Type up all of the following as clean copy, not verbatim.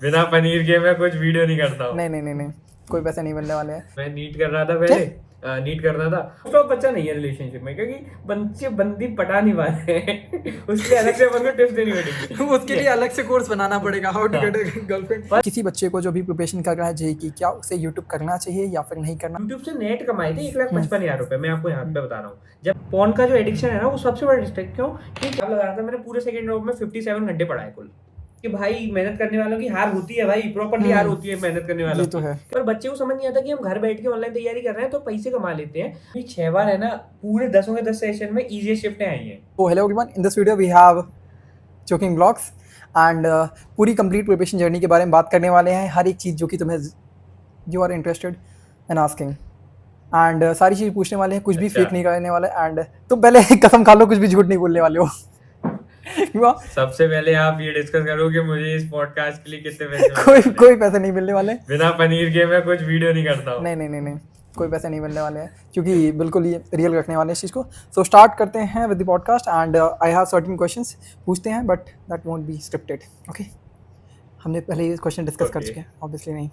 बिना पनीर के मैं कुछ वीडियो नहीं करता हूँ। नहीं नहीं नहीं नहीं, कोई पैसे नहीं बनने वाले हैं। मैं नीट कर रहा था पहले, नीट करना था। उसका बच्चा नहीं है रिलेशनशिप में, क्योंकि बच्चे बंदी पटा नहीं पा रहे हैं। उसके लिए अलग से अपन को टिप्स देनी पड़ेगी। उसके लिए अलग से कोर्स बनाना पड़ेगा, हाउ टू हाँ। Gate a girlfriend. किसी बच्चे को जो भी प्रिपरेशन कर रहा है जेई की, क्या उसे यूट्यूब करना चाहिए या फिर नहीं करना? यूट्यूब से नेट कमाए थे 1,55,000 रुपए, मैं आपको यहाँ पे बता रहा हूँ। जब फोन का जो एडिक्शन है ना, वो सबसे बड़ा डिस्ट्रैक्ट क्यों कि क्या लगा रहा था मैंने पूरे सेकंड राउंड में 57 घंटे पढ़ा है कुल। कि भाई मेहनत करने वालों की हार होती है भाई, प्रॉपर्ली हार होती है मेहनत करने वालों ये तो की। है। पर बच्चे को समझ नहीं आता कि हम घर बैठ के ऑनलाइन तैयारी कर रहे हैं तो पैसे कमा लेते हैं। अभी 6 बार है ना, पूरे 10 के 10 सेशन में इजीएस्ट शिफ्टें आई हैं। तो hello everyone, in this video we have joking blogs and पूरी कंप्लीट प्रिपरेशन जर्नी के बारे में बात करने वाले हैं। हर एक चीज़ जो कि तुम्हें you are interested in asking and सारी चीज़ पूछने वाले हैं, कुछ भी अच्छा। फेक नहीं करने वाले। एंड तुम पहले कसम खा लो, कुछ भी झूठ नहीं बोलने वाले हो। क्यों? सबसे पहले आप ये डिस्कस करो कि मुझे इस पॉडकास्ट के लिए कितने पैसे कोई पैसे नहीं मिलने वाले। बिना पनीर के मैं कुछ वीडियो नहीं करता हूँ। नहीं नहीं नहीं नहीं, कोई पैसे नहीं मिलने वाले हैं, क्योंकि बिल्कुल ये रियल रखने वाले हैं इस चीज़ को। सो स्टार्ट करते हैं with the podcast and I have certain questions पूछते हैं, but that won't be scripted. Okay, हमने पहले ये क्वेश्चन डिस्कस कर चुके हैं, ऑब्वियसली नहीं।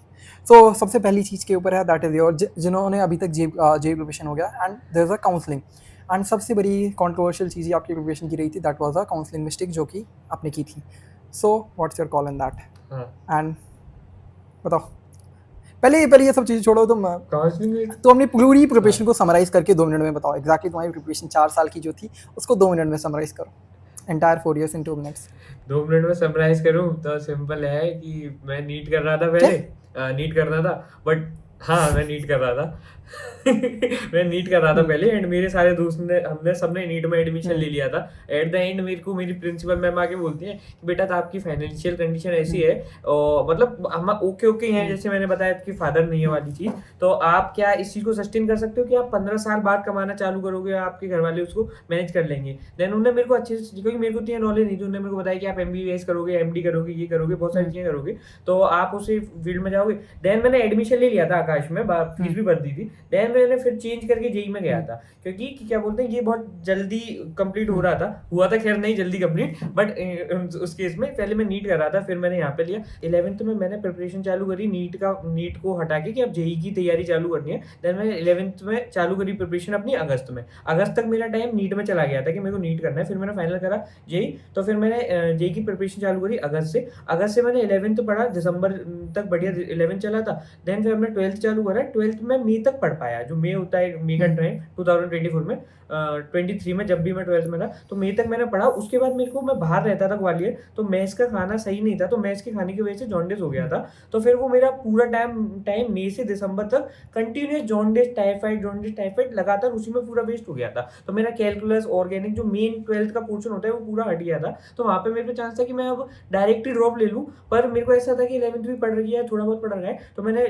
सो सबसे पहली चीज़ के ऊपर है दैट इज योर, जिन्होंने अभी तक जे प्रिपरेशन हो गया and there is a counselling. And सबसे बड़ी कंट्रोवर्शियल चीज़ आपकी प्रिपरेशन की रही थी, that was a counselling mistake जो कि आपने की थी। So what's your call in that? And बताओ, पहले ये सब चीज़ें छोड़ो, तुम काउंसलिंग तो अपनी पूरी प्रिपरेशन को समराइज करके 2 मिनट में बताओ। एग्जैक्टली तुम्हारी प्रिपरेशन 4 साल की जो थी उसको 2 मिनट में समराइज करो। Entire 4 years in 2 minutes। 2 minute में समराइज करूं तो सिंपल है कि मैं नीट कर रहा था पहले, नीट करना था बट हाँ मैं नीट कर रहा था। मैं नीट कर रहा था पहले एंड मेरे सारे दोस्त ने, हमने सबने नीट में एडमिशन ले लिया था। एट द एंड मेरे को मेरी प्रिंसिपल मैम आके बोलती है कि बेटा तो आपकी फाइनेंशियल कंडीशन ऐसी है और मतलब हम ओके हैं, जैसे मैंने बताया कि फादर नहीं है वाली चीज, तो आप क्या इस चीज को सस्टेन कर सकते हो कि आप 15 साल बाद कमाना चालू करोगे, आपके घर वाले उसको मैनेज कर लेंगे। देन उन्होंने मेरे को अच्छे से, क्योंकि मेरे को इतनी नॉलेज नहीं थी, उन्होंने मेरे को बताया कि आप MBBS करोगे, MD करोगे, ये करोगे, बहुत सारी चीजें करोगे तो आप उसी फील्ड में जाओगे। देन मैंने एडमिशन ले लिया था आकाश में, फीस भी भर दी थी। देन मैंने फिर चेंज करके जेई में गया था, क्योंकि क्या बोलते हैं ये बहुत जल्दी कंप्लीट हो रहा था, हुआ था खैर नहीं जल्दी कंप्लीट, बट उस केस में पहले मैं नीट कर रहा था, फिर मैंने यहाँ पे लिया। 11th में मैंने प्रिपरेशन चालू करी नीट को हटा के कि अब जेई की तैयारी चालू करनी है। देन मैंने 11th में चालू करी प्रिपरेशन अपनी अगस्त में। अगस्त तक मेरा टाइम नीट में चला गया था कि मेरे को नीट करना है। फिर मैंने फाइनल करा जेई, तो फिर मैंने जेई की प्रिपरेशन चालू करी अगस्त से मैंने 11th पढ़ा, दिसंबर तक बढ़िया 11th चला था। देन फिर हमने 12th चालू करा, 12th में मई तक पढ़ पाया, जो मई होता है मई का टाइम 2024 में, 23 में जब भी मैं 12th में था तो मई तक मैंने पढ़ा। उसके बाद मेरे को, मैं बाहर रहता था ग्वालियर, तो मेस का खाना सही नहीं था, तो मेस के खाने की वजह से जॉन्डिस हो गया था। तो फिर वो मेरा पूरा टाइम मई से दिसंबर तक कंटिन्यूस जॉन्डिस टाइफाइड लगातार उसी में पूरा वेस्ट हो गया था। तो मेरा कैलकुलस ऑर्गेनिक जो मेन 12th का पोर्शन होता है वो पूरा हट गया था। तो वहाँ पे मेरे को चांस था कि मैं अब डायरेक्ट ही ड्रॉप ले लूँ, पर मेरे को ऐसा था कि 11th भी पढ़ रही है, थोड़ा बहुत पढ़ रहा है, तो मैंने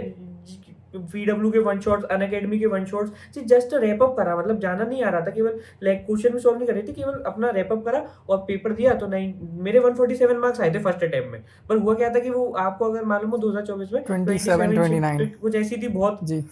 VW के वन शॉट्स, अनअकैडमी के one shots just wrap up करा। मतलब जाना नहीं आ रहा था, केवल लाइक क्वेश्चन भी सॉल्व नहीं कर रहे थे, केवल अपना रैप अप करा और पेपर दिया। तो नहीं, मेरे 147 मार्क्स आए थे फर्स्ट अटेम्प्ट में। पर हुआ क्या था कि वो आपको अगर मालूम हो 2024 में 27-29 कुछ ऐसी थी बहुत जी।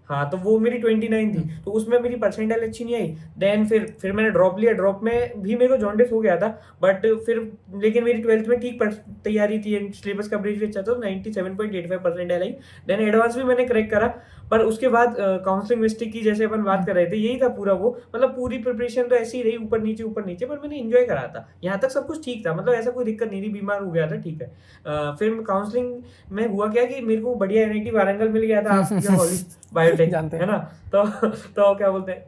हाँ, तो वो मेरी 29 थी, तो उसमें मेरी परसेंटाइल अच्छी नहीं आई। देन फिर मैंने ड्रॉप लिया, ड्रॉप में भी मेरे को जॉन्डिस हो गया था, बट फिर लेकिन मेरी 12th में ठीक तैयारी थी, सिलेबस कवरेज भी अच्छा था, 97.85 परसेंटाइल आई। देन एडवांस भी मैंने क्रैक करा। पर उसके बाद काउंसलिंग मिस्टेक की जैसे अपन बात कर रहे थे, यही था पूरा वो, मतलब पूरी प्रिपरेशन तो ऐसी ही रही, ऊपर नीचे, पर मैंने एंजॉय करा था। यहाँ तक सब कुछ ठीक था, मतलब ऐसा कोई दिक्कत नहीं थी, बीमार हो गया था ठीक है। फिर काउंसलिंग में हुआ क्या कि मेरे को बढ़िया NIT वारंगल मिल गया था, बायोटेक जानते है ना। तो क्या बोलते हैं,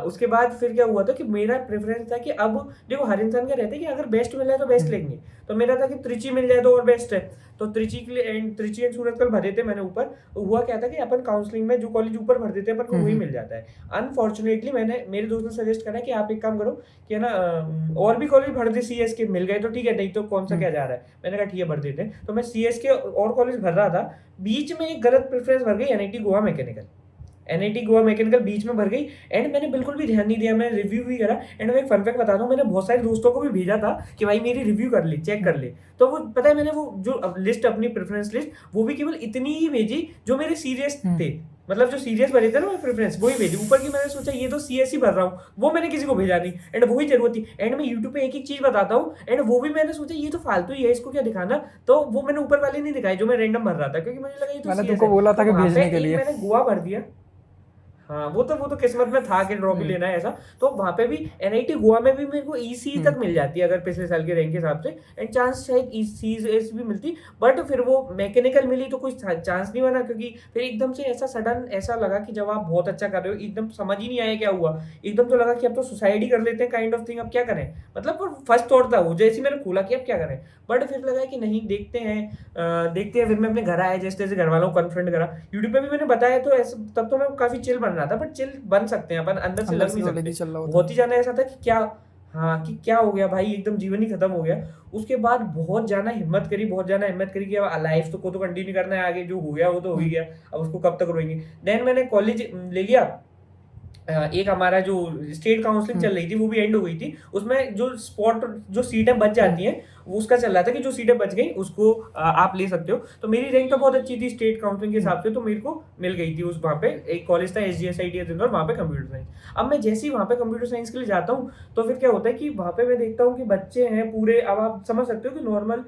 उसके बाद फिर क्या हुआ था कि मेरा प्रेफरेंस था कि अब देखो हर इंसान का रहता है कि अगर बेस्ट मिला है तो बेस्ट लेंगे। तो मेरा था कि त्रिची मिल जाए तो और बेस्ट है। तो त्रिची के लिए त्रिची एंड सूरतकल भरे थे मैंने ऊपर। हुआ क्या था कि अपन काउंसलिंग में जो कॉलेज ऊपर भर देते हैं अपन को वही मिल जाता है। अनफॉर्चुनेटली मेरे दोस्त ने सजेस्ट करा कि आप एक काम करो कि है ना, और भी कॉलेज भर दे, CS के मिल गए तो ठीक है, नहीं तो कौन सा क्या जा रहा है। मैंने कहा ठीक है भर देते हैं। तो मैं CS के और कॉलेज भर रहा था, बीच में एक गलत प्रेफरेंस भर गई, NIT गोवा मैकेनिकल बीच में भर गई। एंड मैंने बिल्कुल भी ध्यान नहीं दिया, मैंने रिव्यू भी करा। एंड मैं एक फन फैक्ट बताता हूँ, मैंने बहुत सारे दोस्तों को भी भेजा था कि भाई मेरी रिव्यू कर ले, चेक कर ले। तो वो पता है मैंने वो जो लिस्ट, अपनी प्रेफरेंस लिस्ट, वो भी केवल इतनी ही भेजी जो मेरे सीरियस थे। मतलब जो सीरियस भरे थे ना मैं प्रेफरेंस वही भेजी, ऊपर की मैंने सोचा ये तो सीएस ही भर रहा हूँ, वो मैंने किसी को भेजा नहीं, एंड वही जरूरत थी। एंड मैं यूट्यूब पे एक एक चीज बताता हूँ, एंड वो भी मैंने सोचा ये तो फालतू ही है, इसको क्या दिखाना, तो वो मैंने ऊपर वाले नहीं दिखाई जो मैं रैंडम भर रहा था, क्योंकि मुझे लगा ये तो मैंने सीएस तुमको है। बोला था तो कि वहाँ पे भेजने के एक लिए। मैंने गोवा भर दिया। हाँ वो तो किस्मत में था कि ड्रॉप ही लेना है ऐसा। तो वहाँ पे भी एनआईटी गोवा में भी मेरे को ईसी तक मिल जाती है अगर पिछले साल के रैंक के हिसाब से, एंड चांस शायद ईसीएस भी मिलती, बट फिर वो मैकेनिकल मिली तो कुछ चांस नहीं बना, क्योंकि फिर एकदम से ऐसा सडन ऐसा लगा कि जब आप बहुत अच्छा कर रहे हो एकदम समझ ही नहीं आया क्या हुआ, एकदम तो लगा कि अब तो सुसाइड ही कर लेते हैं काइंड ऑफ थिंग, अब क्या करें, मतलब फर्स्ट थॉट था वो जैसे मैंने खोला कि अब क्या करें, बट फिर लगा कि नहीं देखते हैं देखते हैं। फिर मैं अपने घर आया, जैसे जैसे घर वालों को कन्फ्रंट करा, यूट्यूब पे भी मैंने बताया, तो ऐसे तब तो मैं काफी चिल बन रहा था, बट चिल बन सकते हैं अपन, अंदर से अंदर लग से नहीं तो लेके सकते। चल रहा होता बहुत ही ज्यादा ऐसा था कि क्या, हाँ कि क्या हो गया भाई, एकदम जीवन ही खत्म हो गया। उसके बाद बहुत ज्यादा हिम्मत करी, बहुत ज्यादा हिम्मत करी कि अब लाइफ तो कंटिन्यू करना है आगे, जो हो गया वो तो हो ही गया, अब उसको कब तक रोएंगे। देन मैंने कॉलेज ले लिया। एक हमारा जो स्टेट काउंसलिंग चल रही थी वो भी एंड हो गई थी, उसमें जो स्पॉट जो सीटें बच जाती हैं वो उसका चल रहा था कि जो सीटें बच गई उसको आप ले सकते हो। तो मेरी रैंक तो बहुत अच्छी थी स्टेट काउंसलिंग के हिसाब से, तो मेरे को मिल गई थी उस वहाँ पे एक कॉलेज था SGSIT इंदौर, वहाँ पे कंप्यूटर साइंस। अब मैं जैसे ही वहाँ पे कंप्यूटर साइंस के लिए जाता हूँ तो फिर क्या होता है कि वहाँ पे मैं देखता हूँ कि बच्चे हैं पूरे, अब आप समझ सकते हो कि नॉर्मल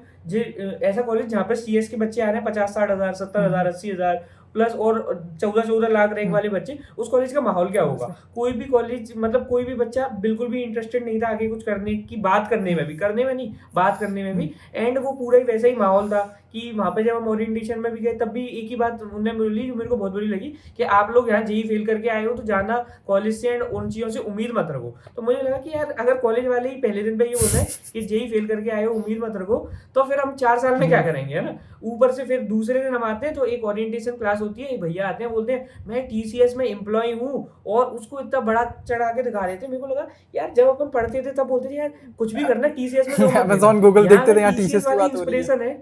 ऐसा कॉलेज जहाँ पे CS के बच्चे आ रहे हैं 50-60 हज़ार 70 हज़ार 80 हज़ार प्लस और 14-14 लाख रैंक वाले बच्चे, उस कॉलेज का माहौल क्या होगा। कोई भी कॉलेज मतलब कोई भी बच्चा बिल्कुल भी इंटरेस्टेड नहीं था आगे कुछ करने की, बात करने में भी, करने में नहीं बात करने में भी, एंड वो पूरा ही वैसा ही माहौल था कि वहाँ पे जब हम ओरिएंटेशन में भी गए तब भी एक ही बात उन्होंने बोली जो मेरे को बहुत बुरी लगी कि आप लोग यहाँ जेई फेल करके आए हो तो जाना कॉलेज से एंड उन चीज़ों से उम्मीद मत रखो। तो मुझे लगा कि यार अगर कॉलेज वाले ही पहले दिन पे ये बोल रहे हैं कि जेई फेल करके आए हो उम्मीद मत रखो, तो फिर हम 4 साल में क्या करेंगे, है ना। ऊपर से फिर दूसरे दिन हम आते हैं तो एक ओरिएंटेशन क्लास होती है, भैया आते हैं बोलते हैं मैं TCS में एम्प्लॉय हूँ, और उसको इतना बड़ा चढ़ा के दिखा रहे थे। मेरे को लगा यार जब अपन पढ़ते थे तब बोलते थे यार कुछ भी करना TCS में जॉब मत देना। Amazon, Google यहाँ देखते थे, अगर यहाँ TCS TCS की वाली बात हो रही है। इंस्पिरेशन है,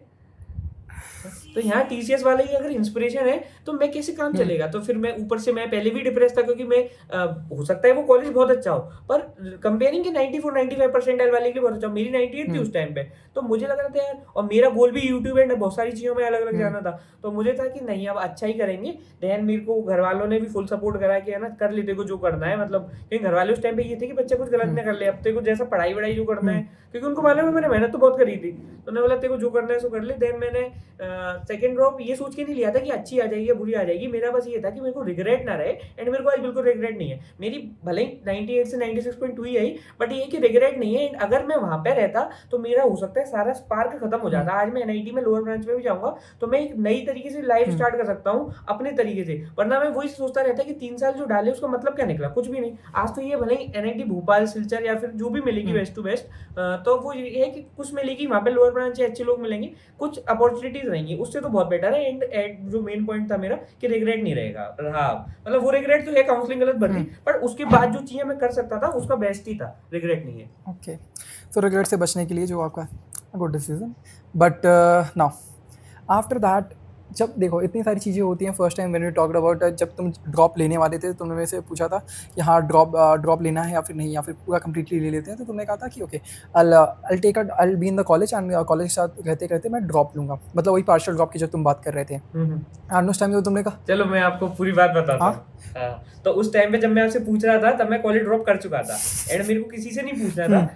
तो यहाँ TCS वाले की अगर इंस्पिरेशन है तो मैं कैसे काम चलेगा। तो फिर मैं ऊपर से मैं पहले भी डिप्रेस था, क्योंकि मैं हो सकता है वो कॉलेज बहुत अच्छा हो, पर कंपेयरिंग के 94-95 परसेंटाइल वाले के लिए बहुत अच्छा हो, मेरी 98 थी उस टाइम पे। तो मुझे लग रहा था यार, और मेरा गोल भी यूट्यूब एंड बहुत सारी चीज़ों में अलग अलग जाना था, तो मुझे था कि नहीं अब अच्छा ही करेंगे। देन मेरे को घर वालों ने भी फुल सपोर्ट करा कि है ना कर ले, तेरे को जो करना है, मतलब क्योंकि घर वाले उस टाइम पे ये थे कि बच्चा कुछ गलत ना कर ले, अब तेरे को जैसा पढ़ाई वढ़ाई जो करना है, क्योंकि उनको मालूम है मैंने मेहनत तो बहुत करी थी, तो उन्होंने बोला तेरे को जो करना है सो कर ले। देन मैंने सेकंड ड्रॉप ये सोच के नहीं लिया था कि अच्छी आ जाएगी या बुरी आ जाएगी, मेरा बस ये था कि मेरे को रिग्रेट ना रहे, एंड मेरे को आज बिल्कुल रिग्रेट नहीं है। मेरी भले ही 98 से 96.2 ही आई, बट ये कि रिग्रेट नहीं है। एंड अगर मैं वहां पे रहता तो मेरा हो सकता है सारा स्पार्क खत्म हो जाता। आज मैं NIT में लोअर ब्रांच में भी जाऊंगा तो मैं एक नई तरीके से लाइफ स्टार्ट कर सकता हूँ अपने तरीके से, वरना मैं वही सोचता रहता कि 3 साल जो डाले उसका मतलब क्या निकला, कुछ भी नहीं। आज तो ये भले ही NIT भोपाल सिलचर या फिर जो भी मिलेगी बेस्ट टू बेस्ट, तो वो ये है कि कुछ मिलेगी वहाँ पे लोअर ब्रांच से अच्छे लोग मिलेंगे, कुछ अपॉर्चुनिटीज रहेंगी, उससे तो बहुत बेटर है। एंड जो मेन पॉइंट था मेरा कि रिग्रेट नहीं रहेगा रहा, मतलब वो रिग्रेट तो है काउंसलिंग गलत भर दी, पर उसके बाद जो चीजें मैं कर सकता था उसका बेस्ट ही था, रिग्रेट नहीं है। ओके, तो रिग्रेट से बचने के लिए जो आपका good decision, but now after that जब देखो इतनी सारी चीज़ें होती हैं, first time when we talked about जब तुम ड्रॉप लेने वाले थे, तुमने मेरे से पूछा था कि हाँ ड्रॉप लेना है या फिर नहीं, या फिर पूरा कम्प्लीटली ले लेते हैं, तो तुमने कहा था कि okay I'll be in the college and college के साथ रहते रहते मैं ड्रॉप लूँगा, मतलब वही पार्शियल ड्रॉप की जब तुम बात कर रहे थे। एंड उस टाइम तो तुमने कहा चलो मैं आपको पूरी बात बताता हूँ। तो उस टाइम पे जब मैं आपसे पूछ रहा था तब मैं कॉलेज ड्रॉप कर चुका था, एंड मेरे को किसी से नहीं पूछना था।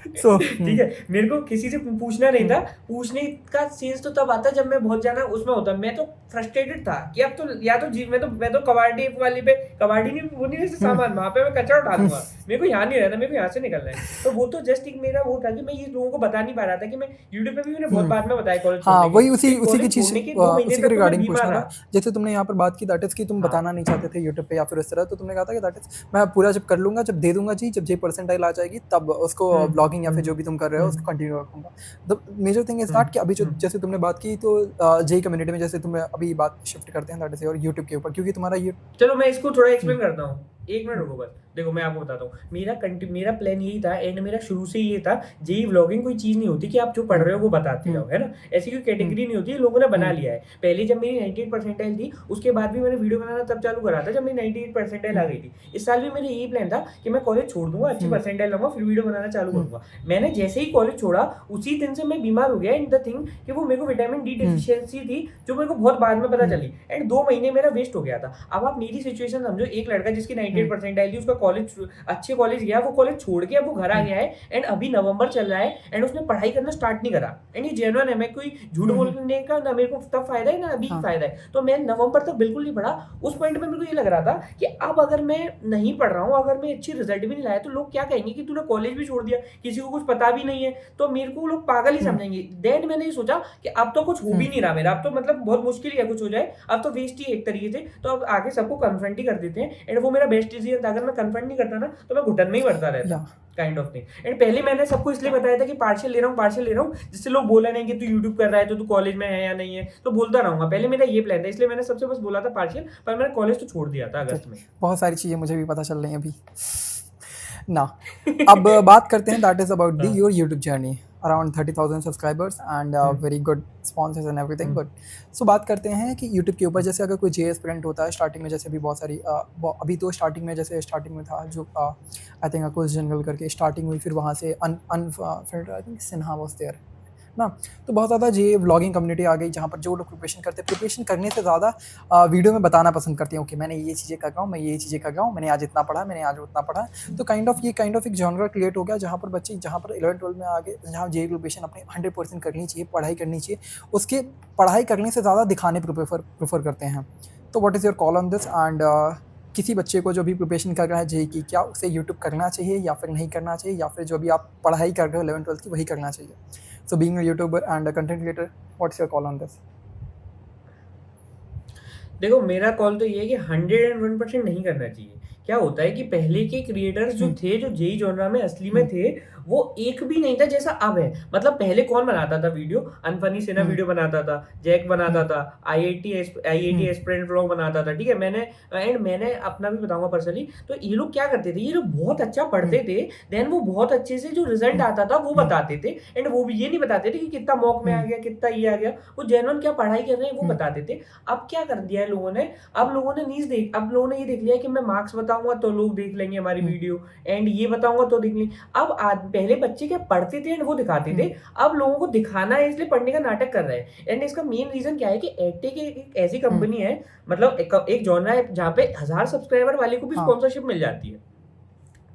ठीक है, मेरे को किसी से पूछना नहीं था। पूछने का सेंस तो तब आता जब मैं बहुत ज्यादा उसमें होता। मैं तो फ्रस्ट्रेटेड था कि अब तो या तो मैं तो कबाड़ी वाली पे कबाड़ी नहीं वो नहीं सामान वहां पे मैं कचरा उठा लूंगा, मेरे को यहाँ नहीं रहना, मेरे को यहाँ से निकलना है। तो वो तो जस्ट एक मेरा वो था कि मैं ये लोगों को बता नहीं पा रहा था कि मैं यूट्यूब पे भी मैंने बहुत बाद में बताया कॉलेज हाँ वही उसी की चीज़ उसी के रिगार्डिंग पूछना था। जैसे तुमने यहाँ पर बात की दैट इज कि तुम बताना नहीं चाहते थे यूट्यूब पे या फिर इस तरह, तो तुमने कहा था कि दैट इज मैं पूरा जब कर लूंगा, जब दे दूंगा जी, जब जे परसेंटाइल आ जाएगी तब उसको ब्लॉगिंग या फिर जो भी तुम कर रहे हो उसको कंटिन्यू रखूंगा। The major thing is that कि अभी जो जैसे तुमने बात की तो जे कम्युनिटी में जैसे तुम अभी बात शिफ्ट करते हैं दैट इज और यूट्यूब के ऊपर, क्योंकि तुम्हारा ये चलो मैं इसको थोड़ा एक्सप्लेन करता हूँ। एक मिनट रुको बस। देखो मैं आपको बताता हूँ, मेरा प्लान यही था एंड मेरा शुरू से ये था, जेई व्लॉगिंग कोई चीज़ नहीं होती कि आप जो पढ़ रहे हो वो बताते जाओ, है ना? ऐसी कोई कैटेगरी नहीं होती, लोगों ने बना लिया है। पहले जब मेरी 98 परसेंटाइल थी, उसके बाद भी मैंने वीडियो बनाना तब चालू करा था जब मेरी 98 परसेंटाइल आ गई थी। इस साल भी मेरा यही प्लान था कि मैं कॉलेज छोड़ दूंगा, अच्छी परसेंटाइल लाऊंगा, फिर वीडियो बनाना चालू करूंगा। मैंने जैसे ही कॉलेज छोड़ा उसी दिन से मैं बीमार हो गया, एंड द थिंग कि वो मेरे को विटामिन डी डिफिशियंसी थी, जो मेरे को बहुत बाद में पता चली, एंड 2 महीने मेरा वेस्ट हो गया था। अब आप मेरी सिचुएशन समझो, एक लड़का जिसकी 98 परसेंटाइल थी, उसका कॉलेज अच्छे कॉलेज गया, वो कॉलेज छोड़ के अब वो घर आ गया है, एंड अभी नवंबर चल रहा है एंड उसने पढ़ाई करना स्टार्ट नहीं करा। एंड ये जेन्युइन है, मैं कोई झूठ बोलने का ना मेरे को तब फायदा है ना अभी फायदा है। तो मैं नवंबर तक बिल्कुल नहीं पढ़ा। उस पॉइंट में मेरे को ये लग रहा था कि अब अगर मैं नहीं पढ़ रहा हूँ, अगर मैं अच्छी रिजल्ट भी नहीं लाया, तो लोग क्या कहेंगे कि तूने कॉलेज भी छोड़ दिया, किसी को कुछ पता भी नहीं है, तो मेरे को लोग पागल ही समझेंगे। देन मैंने ये सोचा कि अब तो कुछ हो भी नहीं रहा मेरा, अब तो मतलब बहुत मुश्किल है कुछ हो जाए, अब तो वेस्ट ही एक तरीके से, तो अब आगे सबको कन्फ्रंट ही कर देते हैं। एंड वो मेरा बेस्ट डिसीजन था। अगर मैं कन्फ्रंट नहीं करता ना तो मैं घुटन में ही बढ़ता रहता, काइंड ऑफ थिंग। एंड पहले मैंने सबको इसलिए बताया था कि पार्शियल ले रहा हूँ, जिससे लोग बोला नहीं कि तू यूट्यूब कर रहा है तो तू कॉलेज में है या नहीं है, तो बोलता रहूंगा। पहले मेरा ये प्लान था, इसलिए मैंने सबसे बस बोला था पार्शियल, पर मैंने कॉलेज तो छोड़ दिया था अगस्त में। बहुत सारी चीज़ें मुझे भी पता चल रही हैं अभी ना। अब बात करते हैं, that is about the your YouTube journey, around 30,000 subscribers and very good sponsors and everything good. So बात करते हैं कि यूट्यूब के ऊपर जैसे अगर कोई जे एस्पिरेंट होता है स्टार्टिंग में, जैसे अभी बहुत सारी अभी तो स्टार्टिंग में था जो आई थिंक कुछ जनरल करके स्टार्टिंग हुई, फिर वहाँ से फिर I think Sinha was there ना। तो बहुत ज़्यादा जे व्लॉगिंग कम्युनिटी आ गई, जहाँ पर जो लोग प्रिपरेशन करते हैं, प्रिपरेशन करने से ज़्यादा वीडियो में बताना पसंद करते हैं। ओके मैंने ये चीज़ें कर रहा हूँ, मैं ये चीज़ें कर रहा हूँ, मैंने आज इतना पढ़ा, मैंने आज उतना पढ़ा। तो काइंड ऑफ एक जॉनर क्रिएट हो गया, जहाँ पर बच्चे जहाँ पर 11-12 में आगे, जहाँ जे प्रिपरेशन अपने 100% करनी चाहिए, पढ़ाई करनी चाहिए, उसके पढ़ाई करने से ज़्यादा दिखाने प्रेफर करते हैं। तो what is your call on this? And किसी बच्चे को जो भी प्रिपरेशन कर रहा है जे की, क्या उसे यूट्यूब करना चाहिए या फिर नहीं करना चाहिए, या फिर जो भी आप पढ़ाई कर रहे हो 11-12 की वही करना चाहिए? So being a YouTuber and a content creator, what's your call on this? देखो मेरा कॉल तो ये है कि 101% नहीं करना चाहिए। क्या होता है कि पहले के क्रिएटर्स जो थे, जो जेई जॉनरा में असली में थे, वो एक भी नहीं था जैसा अब है। मतलब पहले कौन बनाता था वीडियो? अनफनी सिन्हा वीडियो बनाता था, जैक बनाता था, आईआईटी एस्पिरेंट व्लॉग बनाता था, ठीक है। मैंने अपना भी बताऊंगा पर्सनली। तो ये लोग क्या करते थे, ये लोग बहुत अच्छा पढ़ते थे, देन वो बहुत अच्छे से जो रिजल्ट आता था वो बताते थे। एंड वो भी ये नहीं बताते थे कि कितना मॉक में आ गया, कितना ये आ गया, वो जेन्युइन क्या पढ़ाई कर रहे हैं वो बताते थे। अब क्या कर दिया है लोगों ने, अब लोगों ने ये देख लिया कि मैं मार्क्स बताऊंगा तो लोग देख लेंगे हमारी वीडियो, एंड ये बताऊंगा तो देख लेंगे। अब पहले बच्चे क्या पढ़ते थे एंड वो दिखाते थे, अब लोगों को दिखाना है इसलिए पढ़ने का नाटक कर रहे हैं। एंड इसका मेन रीजन क्या है कि एडटेक एक ऐसी कंपनी है, मतलब एक जॉनरा है जहाँ पे 1000 सब्सक्राइबर वाले को भी स्पॉन्सरशिप मिल जाती है।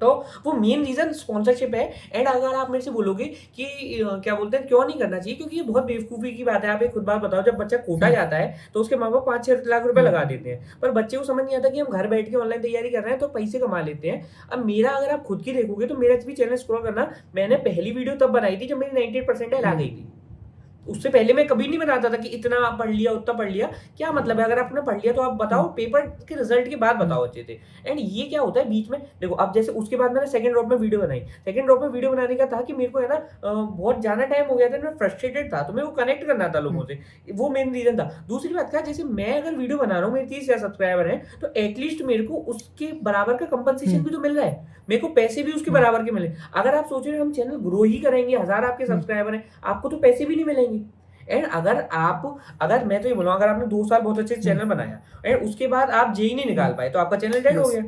तो वो मेन रीजन स्पॉन्सरशिप है। एंड अगर आप मेरे से बोलोगे कि क्या बोलते हैं क्यों नहीं करना चाहिए, क्योंकि ये बहुत बेवकूफ़ी की बात है। आप एक खुद बात बताओ, जब बच्चा कोटा जाता है तो उसके माँ बाप 5-6 लाख रुपए लगा देते हैं, पर बच्चे को समझ नहीं आता कि हम घर बैठ के ऑनलाइन तैयारी कर रहे हैं तो पैसे कमा लेते हैं। अब मेरा अगर आप खुद की देखोगे तो मेरा भी चैनल स्क्रॉल करना, मैंने पहली वीडियो तब बनाई थी जब मेरी 98% आ गई थी। उससे पहले मैं कभी नहीं बताता था कि इतना पढ़ लिया उतना पढ़ लिया। क्या मतलब है, अगर आपने पढ़ लिया तो आप बताओ, पेपर के रिजल्ट के बाद बताओ अच्छे से। एंड ये क्या होता है बीच में, देखो अब जैसे उसके बाद मैंने सेकंड ड्रॉप में वीडियो बनाई। सेकंड ड्रॉप में वीडियो बनाने का था कि मेरे को है ना बहुत ज़्यादा टाइम हो गया था, मैं फ्रस्ट्रेटेड था, तो मेरे को कनेक्ट करना था लोगों से, वो मेन रीजन था। दूसरी बात क्या, जैसे मैं अगर वीडियो बना रहा हूँ, मेरे 30,000 सब्सक्राइबर हैं, तो एटलीस्ट मेरे को उसके बराबर का कंपनसेशन भी तो मिल रहा है, मेरे को पैसे भी उसके बराबर के मिले। अगर आप सोच रहे हो हम चैनल ग्रो ही करेंगे, 1000 आपके सब्सक्राइबर हैं, आपको तो पैसे भी नहीं मिलेंगे। एंड अगर मैं तो ये बोलूँ, अगर आपने 2 साल बहुत अच्छे चैनल बनाया एंड उसके बाद आप जेई नहीं निकाल पाए तो आपका चैनल डेड हो गया,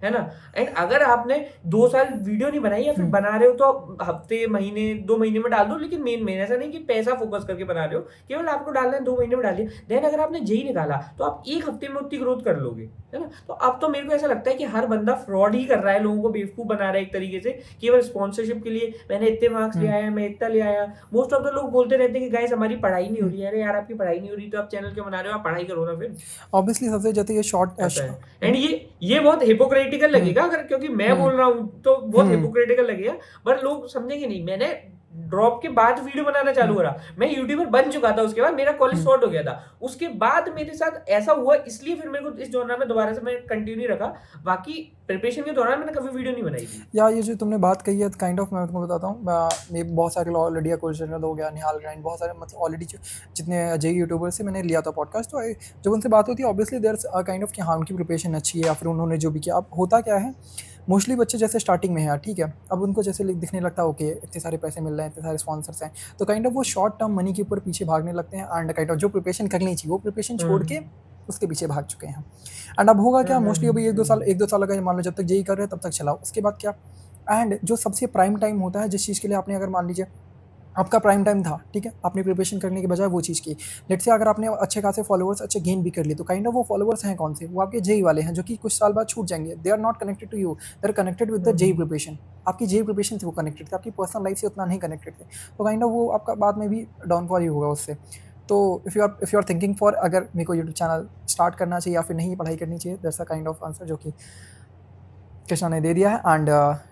है ना। एंड अगर आपने 2 साल वीडियो नहीं बनाई या फिर बना रहे हो तो हफ्ते महीने 2 महीने में डाल दो, लेकिन मेन ऐसा नहीं कि पैसा फोकस करके बना रहे हो, केवल आपको डालना है 2 महीने में डालिए। देन अगर आपने जेई निकाला तो आप 1 हफ्ते में उतनी ग्रोथ कर लोगे, है ना। तो अब तो मेरे को ऐसा लगता है कि हर बंदा फ्रॉड ही कर रहा है, लोगों को बेवकूफ बना रहा है एक तरीके से, केवल स्पॉन्सरशिप के लिए। मैंने इतने मार्क्स ले आया, मैं इतना ले आया। मोस्ट ऑफ द लोग बोलते रहते हैं कि गाइस हमारी पढ़ाई नहीं हो रही है। अरे यार आपकी पढ़ाई नहीं हो रही तो आप चैनल क्यों बना रहे हो, आप पढ़ाई करो ना फिर। ऑब्वियसली सबसे ज़्यादा ये शॉर्ट एंड ये बहुत हिपोक्रेटिकल लगेगा, अगर क्योंकि मैं बोल रहा हूँ तो बहुत हिपोक्रेटिकल लगेगा, पर लोग समझेंगे नहीं। मैंने ड्रॉप के बाद वीडियो बनाना चालू करा, मैं यूट्यूबर बन चुका था, उसके बाद मेरा कॉलेज शॉर्ट हो गया था, उसके बाद मेरे साथ ऐसा हुआ, इसलिए फिर मेरे को इस जॉनर में दोबारा से मैं कंटिन्यू रखा, बाकी प्रिपरेशन के दौरान मैंने कभी वीडियो नहीं बनाई थी। या ये जो तुमने बात कही है काइंड ऑफ मैं तुमको बताता हूँ, मैं बहुत सारे ऑलरेडी क्वेश्चन हो गया, निहाल ग्राइंड, बहुत सारे मतलब ऑलरेडी जितने अजय यूट्यूबर से मैंने लिया था पॉडकास्ट, तो जब उनसे बात होती है ऑब्वियसली देयर काइंड ऑफ कि हाँ उनकी प्रिपरेशन अच्छी है या फिर उन्होंने जो भी किया। अब होता क्या है, मोस्टली बच्चे जैसे स्टार्टिंग में है, ठीक है, अब उनको जैसे दिखने लगता है ओके इतने सारे पैसे मिल रहे हैं, इतने सारे स्पॉन्सर्स हैं, तो काइंड ऑफ वो शॉर्ट टर्म मनी के ऊपर पीछे भागने लगते हैं एंड काइंड ऑफ जो प्रिपरेशन करनी चाहिए वो प्रिपरेशन छोड़ के उसके पीछे भाग चुके हैं। एंड अब होगा क्या, मोस्टली अभी एक दो साल अगर मान लो जब तक जेई कर रहे हैं तब तक चलाओ, उसके बाद क्या। एंड जो सबसे प्राइम टाइम होता है जिस चीज़ के लिए आपने अगर मान लीजिए आपका प्राइम टाइम था, ठीक है, आपने प्रिपरेशन करने के बजाय वो चीज़ की, लेट्स से अगर आपने अच्छे खासे फॉलोअर्स अच्छे गेन भी कर लिए, तो काइंड ऑफ वो फॉलोअर्स हैं कौन से, वो आपके जेई वाले हैं जो कि कुछ साल बाद छूट जाएंगे, they are not connected to you, they are connected with the JEE preparation. आपकी जेई प्रिपरेशन से वो कनेक्टेड थे, आपकी पर्सनल लाइफ से उतना नहीं कनेक्टेड थे, तो काइंड ऑफ वो आपका बाद में भी डाउनफॉल ही होगा उससे। तो if you are thinking for अगर मेरे को यूट्यूब चैनल स्टार्ट करना चाहिए या फिर नहीं पढ़ाई करनी चाहिए, that's a kind of answer जो कि कृष्णा ने दे दिया है। And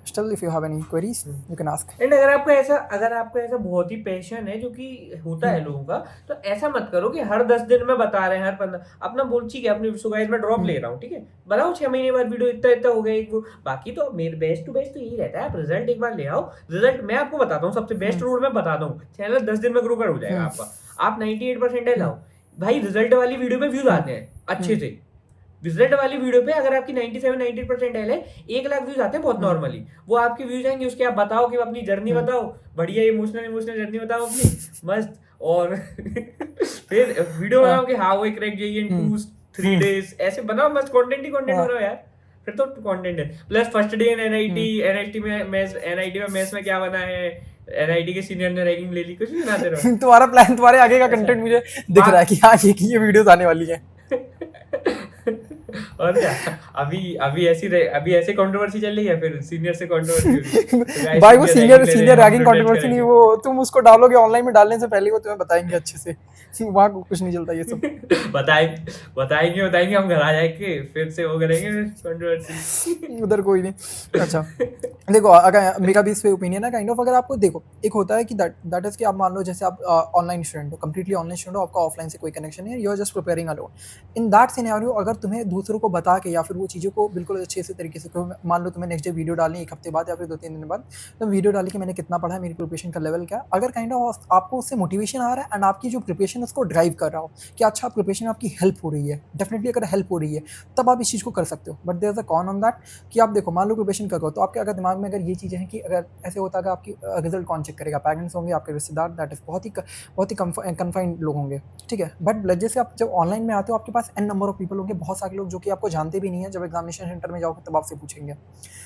still if you have any queries you can ask. And अगर आपका ऐसा बहुत ही पैशन है जो कि होता है लोगों का, तो ऐसा मत करो कि हर 10 दिन में बता रहे हैं, हर 15 अपना बोल, ठीक है अपनी सो गाइस मैं ड्रॉप ले रहा हूँ, ठीक है बनाओ 6 महीने बाद वीडियो, इतना हो गया एक वो, बाकी तो मेरे बेस्ट टू बेस्ट तो यही रहता है, आप रिजल्ट एक बार ले आओ। रिजल्ट मैं आपको बताता हूँ, सबसे बेस्ट रूल मैं बताता हूँ, चैनल 10 दिन में ग्रो कर हो जाएगा आपका। आप 98% लाओ भाई, रिजल्ट वाली वीडियो पे व्यूज आते हैं अच्छे से, रिजल्ट वाली वीडियो पे अगर आपकी 97-98% है 1 लाख व्यूज आते हैं बहुत नॉर्मली, वो आपके व्यूज आएंगे, उसके आप बताओ कि अपनी जर्नी बताओ, बढ़िया इमोशनल जर्नी बताओ अपनी मस्त, और फिर वीडियो बनाओ कि हाँ वो क्रैक जेई इन 2-3 days, ऐसे बनाओ मस्त, कंटेंट ही कंटेंट बनाओ यार, फिर तो कंटेंट है। Plus first day in NIT में मैथ्स में क्या बना है, एनआईटी के सीनियर ने रैगिंग ले ली, कुछ भी बनाते रहो। तुम्हारा प्लान, तुम्हारे आगे का कंटेंट मुझे दिख रहा है कि हाँ ये वीडियोस आने वाली है। और क्या, अभी ऐसे कंट्रोवर्सी चल रही है, फिर सीनियर से कंट्रोवर्सी भाई वो सीनियर रैगिंग कंट्रोवर्सी नहीं, वो तुम उसको डालोगे ऑनलाइन में, डालने से पहले वो तुम्हें बताएंगे अच्छे से, वहाँ कुछ नहीं चलता ये सब। बताएंगे हम घर आ जाएंगे, फिर से वो करेंगे कंट्रोवर्सी। उधर कोई नहीं। अच्छा देखो, अगर मेरा भी इस पे ओपिनियन है काइंड ऑफ, अगर आपको देखो एक होता है कि दैट इज कि आप मान लो जैसे आप ऑनलाइन स्टूडेंट हो, कंप्लीटली ऑनलाइन स्टूडेंट हो, आपका ऑफलाइन से कोई कनेक्शन नहीं है, you are just preparing alone. In that scenario अगर तुम्हें दूसरों को बता के या फिर वो चीज़ों को बिल्कुल अच्छे से तरीके से, मान लो तुम्हें नेक्स्ट डे वीडियो डालनी 1 हफ्ते बाद या फिर 2-3 दिन बाद, तो वीडियो डाली कि मैंने कितना पढ़ा है, मेरी प्रिपरेशन का लेवल क्या है, अगर काइंड ऑफ आपको उससे मोटिवेशन आ रहा है एंड आपकी जो प्रिपरेशन उसको ड्राइव कर रहा हो कि अच्छा प्रिपरेशन आपकी हेल्प हो रही है, डेफिनेटली अगर हेल्प हो रही है तब आप इस चीज़ को कर सकते हो। But there is a con on that कि आप देखो, मान लो प्रिपरेशन कर रहे हो तो आपके अगर दिमाग में अगर ये चीज़ें हैं कि अगर ऐसे होता है आपकी रिजल्ट कौन चेक करेगा, पेरेंट्स होंगे, आपके रिश्तेदार, दैट इज बहुत ही कन्फाइंड लोग होंगे, ठीक है। बट जैसे आप जब ऑनलाइन में आते हो आपके पास एन नंबर ऑफ पीपल होंगे, बहुत सारे लोग जो कि आपको जानते भी नहीं है, जब एग्जामिनेशन सेंटर में जाओगे तब आपसे पूछेंगे,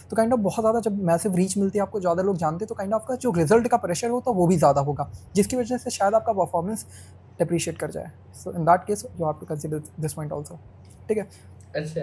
तो काइंड ऑफ बहुत ज़्यादा जब मैसिव रीच मिलती है, आपको ज़्यादा लोग जानते हैं, तो काइंड ऑफ का जो रिजल्ट का प्रेशर होता है वो भी ज़्यादा होगा, जिसकी वजह से शायद आपका परफॉर्मेंस डिप्रिशिएट कर जाए। So in that case you have to consider this point also, ठीक है। अच्छा,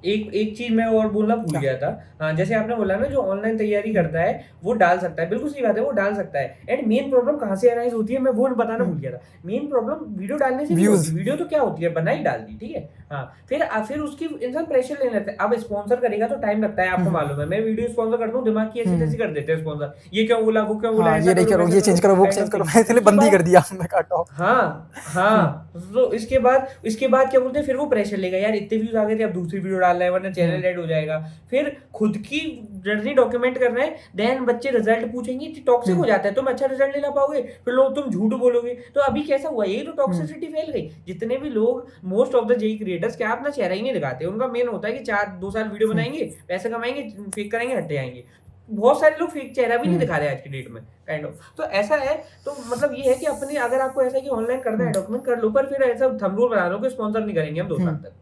एक चीज मैं और बोलना भूल गया था। हाँ, जैसे आपने बोला ना जो ऑनलाइन तैयारी करता है वो डाल सकता है, बिल्कुल सही बात है, वो डाल सकता है। एंड मेन प्रॉब्लम कहाँ से अराइज होती है, मैं वो बताना भूल गया था। मेन प्रॉब्लम वीडियो डालने से नहीं होती, वीडियो तो क्या होती है, बनाई डाल दी, ठीक है। हाँ, फिर उसकी इंसान प्रेशर लेने लगता है। अब स्पॉन्सर करेगा तो टाइम लगता है, आपको मालूम है। मैं वीडियो स्पॉन्सर करता हूँ, दिमाग की ऐसी तैसी कर देते हैं स्पॉन्सर, ये क्यों बोला, वो क्यों बोला, ये नहीं करो, ये चेंज करो, वो चेंज करो, मैंने इसलिए बंद ही कर दिया, मैं काटा। हाँ, तो इसके बाद क्या बोलते हैं, फिर वो प्रेशर लेगा, यार इतने व्यूज आ गए थे, अब दूसरी वीडियो डालना है वरना चैनल डेड हो जाएगा। फिर खुद की जर्नी डॉक्यूमेंट कर रहे हैं, देन बच्चे रिजल्ट पूछेंगे, टॉक्सिक हो जाता है। तुम अच्छा रिजल्ट नहीं ला पाओगे, फिर लोग तुम झूठ बोलोगे। तो अभी कैसा हुआ, यही तो टॉक्सिसिटी फैल गई। जितने भी लोग, most of the JEE creators क्या अपना चेहरा ही नहीं दिखाते, उनका मेन होता है कि 2 साल वीडियो बनाएंगे, पैसे कमाएंगे, फेक करेंगे, हट जाएंगे। बहुत सारे लोग फेक चेहरा भी नहीं दिखा रहे आज की डेट में, काइंड ऑफ। तो ऐसा है, तो मतलब ये है कि अपने, अगर आपको ऐसा कि ऑनलाइन करना है डॉक्यूमेंट कर लो, पर फिर ऐसा थंब रूल बना लो कि स्पॉन्सर नहीं करेंगे हम 2 साल तक।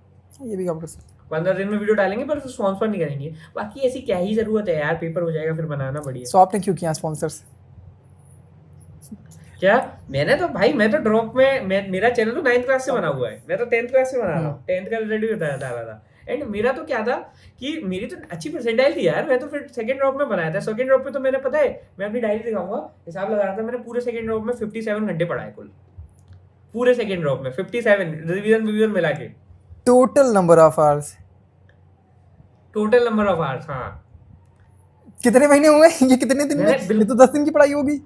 ये भी काम कर सकते, 15 दिन में वीडियो डालेंगे पर स्पॉन्सर नहीं करेंगे। बाकी ऐसी क्या ही जरूरत है यार, पेपर हो जाएगा फिर बनाना बढ़िया। सो आपने क्यों किया स्पॉन्सर्स? क्या मैंने तो भाई, मैं तो ड्रॉप में, मेरा चैनल तो 9th क्लास से बना हुआ है, मैं तो 10th क्लास से बना रहा हूँ, 10th का रिजल्ट भी बता रहा था। एंड मेरा तो क्या था कि मेरी तो अच्छी परसेंटाइल थी यार, मैं तो फिर सेकंड ड्रॉप में बनाया था। सेकंड ड्रॉप पे तो मैंने, पता है, मैं अपनी डायरी दिखाऊंगा, हिसाब लगा रहा था, मैंने पूरे सेकंड ड्रॉप में 57 घंटे पढ़ा है कुल, पूरे सेकंड ड्रॉप में 57, रिवीजन मिला के। Total number of hours? हाँ। कितने महीने हुए ये, कितने दिन में? ये तो 10 दिन की पढ़ाई होगी।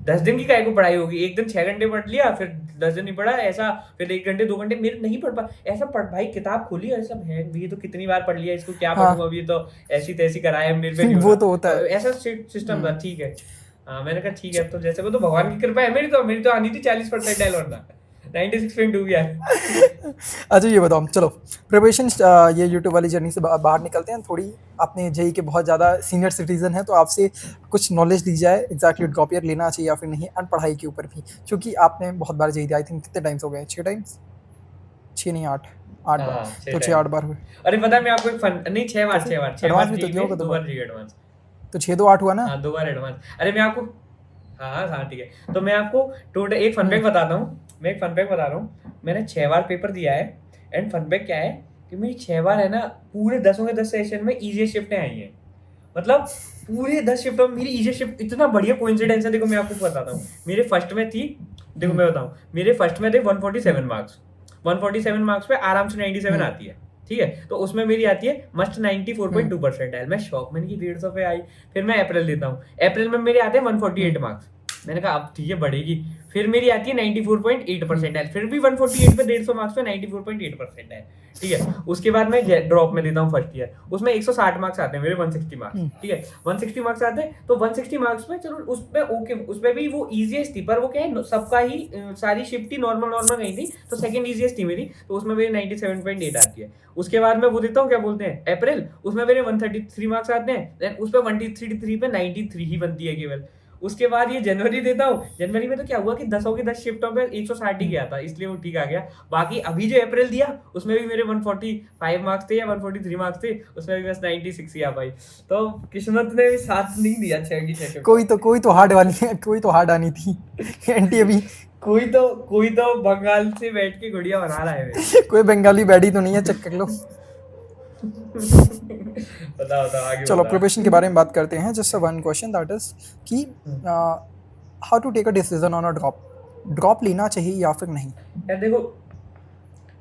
10 दिन की काय को पढ़ाई होगी, एक दिन 6 घंटे पढ़ लिया, फिर 10 दिन नहीं पढ़ा ऐसा, फिर 1 घंटे 2 घंटे मेरे नहीं पढ़ पा ऐसा पढ़ भाई, किताब खोली ऐसा है ये तो कितनी बार पढ़ लिया, इसको क्या हाँ। पढ़ूंगा अभी, तो ऐसी तैसी कराया मेरे पे नहीं वो होना। तो होता है। ऐसा सिस्टम था, ठीक है। हाँ मैंने कहा ठीक है, तो जैसे वो तो भगवान की कृपा है, मेरी तो आनी थी 40% वरना 96.2 गया। अच्छा ये बताओ, चलो प्रिपरेशन, ये यूट्यूब वाली जर्नी से बाहर निकलते हैं थोड़ी। आपने जेई के बहुत ज़्यादा सीनियर सिटीजन है, तो आपसे कुछ नॉलेज दी जाए एग्जैक्टली ड्रॉप ईयर लेना चाहिए या फिर नहीं, एंड पढ़ाई के ऊपर भी, क्योंकि आपने बहुत बार जेई दिया। आई थिंक कितने टाइम्स हो गए, 6 टाइम्स, 6 नहीं 8 बार, हाँ, तो 6-8 बार हुए। अरे पता है मैं आपको एक फन नहीं 6 बार एडवांस भी तो दिया होगा 2 बार एडवांस, तो 6-2-8 हुआ ना। हाँ 2 बार एडवांस। अरे मैं आपको हाँ ठीक है, तो मैं आपको टोटल एक फन फैक्ट बताता हूँ, मैं एक फन फैक्ट बता रहा हूँ। मैंने 6 बार पेपर दिया है, एंड फन फैक्ट क्या है कि मेरी 6 बार है ना, पूरे 10 के 10 सेशन में इजी शिफ्टें आई हैं। मतलब पूरे 10 शिफ्टों में मेरी इजी शिफ्ट, इतना बढ़िया कोइंसिडेंस है। देखो मैं आपको बताता हूँ, मेरे फर्स्ट में थी, देखो मैं बताऊँ, मेरे फर्स्ट में थे 147 मार्क्स, 147 मार्क्स पे आराम से 97 आती है, ठीक है। तो उसमें मेरी आती है मस्ट 94.2% है। मैं शॉक, मैंने की 150 पे आई। फिर मैं अप्रैल देता हूँ, अप्रैल में मेरे आते हैं 148 मार्क्स, मैंने कहा अब ठीक है बढ़ेगी। फिर मेरी आती है 94.8% है, फिर भी 148 पे 150 मार्क्स पे 94.8% है, ठीक है। उसके बाद मैं ड्रॉप में देता हूँ फर्स्ट ईयर, उसमें 160 मार्क्स आते हैं मेरे, 160 मार्क्स, ठीक है। 160 मार्क्स आते हैं, तो 160 मार्क्स में चलो उसमें ओके, उसमें भी वो ईजीएस्ट थी, पर वो क्या है सबका ही सारी शिफ्ट ही नॉर्मल गई थी, तो सेकंड ईजीएस्ट थी मेरी, तो उसमें मेरी 97.8 आती है। उसके बाद मैं वो देता हूँ क्या बोलते हैं अप्रैल, उसमें मेरे 133 मार्क्स आते हैं, देन उस पर 133 पे 93 ही बनती है केवल। उसके बाद ये जनवरी देता हूँ, जनवरी में तो क्या हुआ कि 10 के 10 शिफ्टों पे 160 ही गया था, इसलिए वो ठीक आ गया। बाकी अभी जो अप्रैल दिया उसमें भी मेरे 145 मार्क्स थे या 143 मार्क्स थे, उसमें भी बस 96 ही आ पाई। तो किस्मत ने भी साथ नहीं दिया 6 कोई तो हार्ड वाली है, कोई तो हार्ड आनी थी एनटीए भी। कोई तो बंगाल से बैठ के गुड़िया बना रहा है कोई बंगाली बैठी तो नहीं है, चेक कर लो। बताओ आगे चलो प्रिपरेशन के बारे में बात करते हैं। Just one question that is कि how to take a decision on a drop लेना चाहिए या फिर नहीं। यार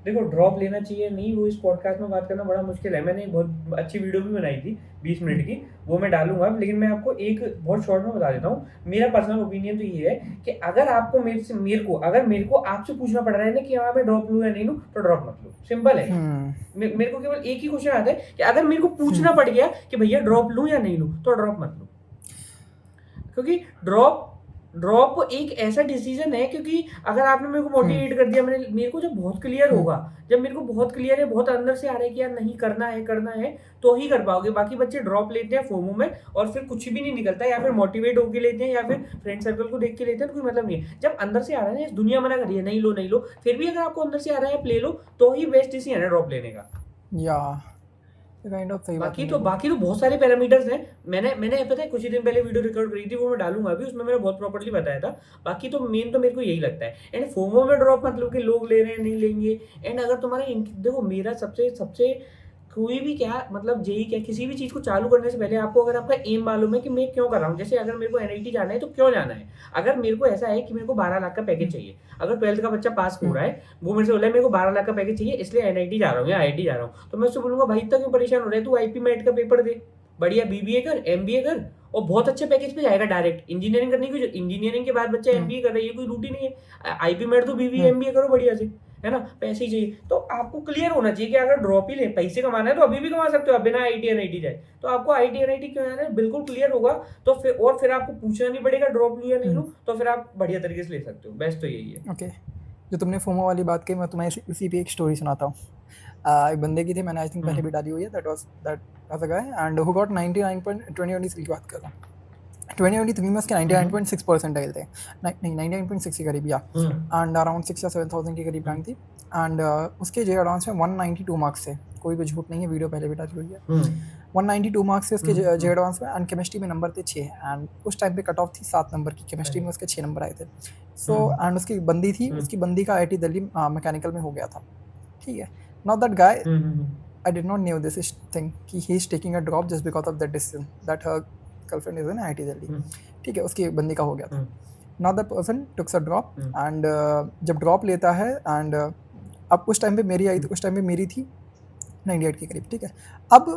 देखो ड्रॉप लेना चाहिए नहीं, वो इस पॉडकास्ट में बात करना बड़ा मुश्किल है। मैंने बहुत अच्छी वीडियो भी बनाई थी 20 मिनट की, वो मैं डालूंगा, लेकिन मैं आपको एक बहुत शॉर्ट में बता देता हूँ। मेरा पर्सनल ओपिनियन तो ये है कि अगर आपको मेरे को आपसे पूछना पड़ रहा है ना कि हाँ मैं ड्रॉप लूँ या नहीं लूँ, तो ड्रॉप मत लो, सिंपल है। मेरे को केवल एक ही क्वेश्चन आता है कि अगर मेरे को पूछना पड़ गया कि भैया ड्रॉप लूँ या नहीं लूँ, तो ड्रॉप मत लो, क्योंकि ड्रॉप एक ऐसा डिसीजन है। क्योंकि अगर आपने मेरे को मोटिवेट कर दिया, मेरे को जब बहुत क्लियर होगा, जब मेरे को बहुत क्लियर है, बहुत अंदर से आ रहा है कि यार नहीं करना है तो ही कर पाओगे। बाकी बच्चे ड्रॉप लेते हैं फोमो में और फिर कुछ भी नहीं निकलता, या फिर मोटिवेट होके लेते हैं, या फिर फ्रेंड सर्कल को देख के लेते हैं, तो कोई मतलब नहीं है। जब अंदर से आ रहा है, दुनिया मना कर रही है नहीं लो, फिर भी अगर आपको अंदर से आ रहा है आप ले लो, तो ही बेस्ट डिसीजन है ड्रॉप लेने का। काइंड ऑफ सही बाकी तो बहुत सारे पैरामीटर्स हैं। मैंने पता है कुछ ही दिन पहले वीडियो रिकॉर्ड करी थी, वो मैं डालूंगा अभी, उसमें मैंने बहुत प्रॉपर्ली बताया था। बाकी तो मेन तो मेरे को यही लगता है। एंड फोमो में ड्रॉप मतलब कि लोग ले रहे हैं नहीं लेंगे। एंड अगर तुम्हारा देखो मेरा सबसे कोई भी क्या मतलब जेई क्या किसी भी चीज को चालू करने से पहले आपको अगर आपका एम मालूम है कि मैं क्यों कर रहा हूँ, जैसे अगर मेरे को एनआईटी जाना है तो क्यों जाना है। अगर मेरे को ऐसा है कि मेरे को 12 लाख का पैकेज चाहिए, अगर 12th का बच्चा पास हो रहा है, वो मेरे से बोला है मेरे को 12 लाख का पैकेज चाहिए इसलिए एनआईटी जा रहा हूँ या आईआईटी जा रहा हूँ, तो मैं उससे बोलूंगा भाई इतना क्यों परेशान हो रहा है, तू आईपी मेट का पेपर दे, बढ़िया बीबीए कर, एमबीए कर, और बहुत अच्छे पैकेज पे जाएगा डायरेक्ट। इंजीनियरिंग करने की, इंजीनियरिंग के बाद बच्चा एमबीए कर रहा है, ये कोई रूट ही नहीं है। आईपी मेट तो बीबीए एमबीए करो बढ़िया से, है ना, पैसे ही चाहिए। तो आपको क्लियर होना चाहिए कि अगर ड्रॉप ही ले, पैसे कमाना है तो अभी भी कमा सकते हो आप बिना आईटी एनआईटी जाए। तो आपको आईटी एनआईटी क्यों जाना है बिल्कुल क्लियर होगा, तो फिर आपको पूछना नहीं पड़ेगा ड्रॉप लूँ या नहीं लूँ, तो फिर आप बढ़िया तरीके से ले सकते हो। बेस्ट तो यही है। ओके, जो तुमने फोमो वाली बात की, मैं तुम्हें इसी पे एक स्टोरी सुनाता हूँ। एक बंदे की थी, मैंने आई थिंक पहले भी डाली हुई है, that was a guy and who got 99.2023 की बात कर रहा हूँ। 2023 में उसके 99.6 परसेंटाइल थे, नहीं 99.6 के करीब, या एंड अराउंड 6 या 7,000 के करीब रैंक थी। एंड उसके जे एडवांस में 192 मार्क्स थे, कोई भी झूठ नहीं है, वीडियो पहले भी डाली हुई है। 192 मार्क्स थे उसके जे एडवांस में, एंड केमिस्ट्री में नंबर थे 6, एंड उस टाइम पे कट ऑफ थी 7 नंबर की, केमिस्ट्री में उसके 6 नंबर आए थे। सो एंड उसकी बंदी थी, उसकी बंदी का IIT दिल्ली मैकेनिकल में हो गया था, ठीक है। Now that guy, I did not know this thing कि he is taking a drop just because of that decision that her girlfriend is in IIT Delhi, ठीक है, उसकी बंदी का हो गया था। Now that person took a drop and जब ड्रॉप लेता है एंड अब उस टाइम पे मेरी आई थी, उस टाइम पे मेरी थी 98 के करीब, ठीक है। अब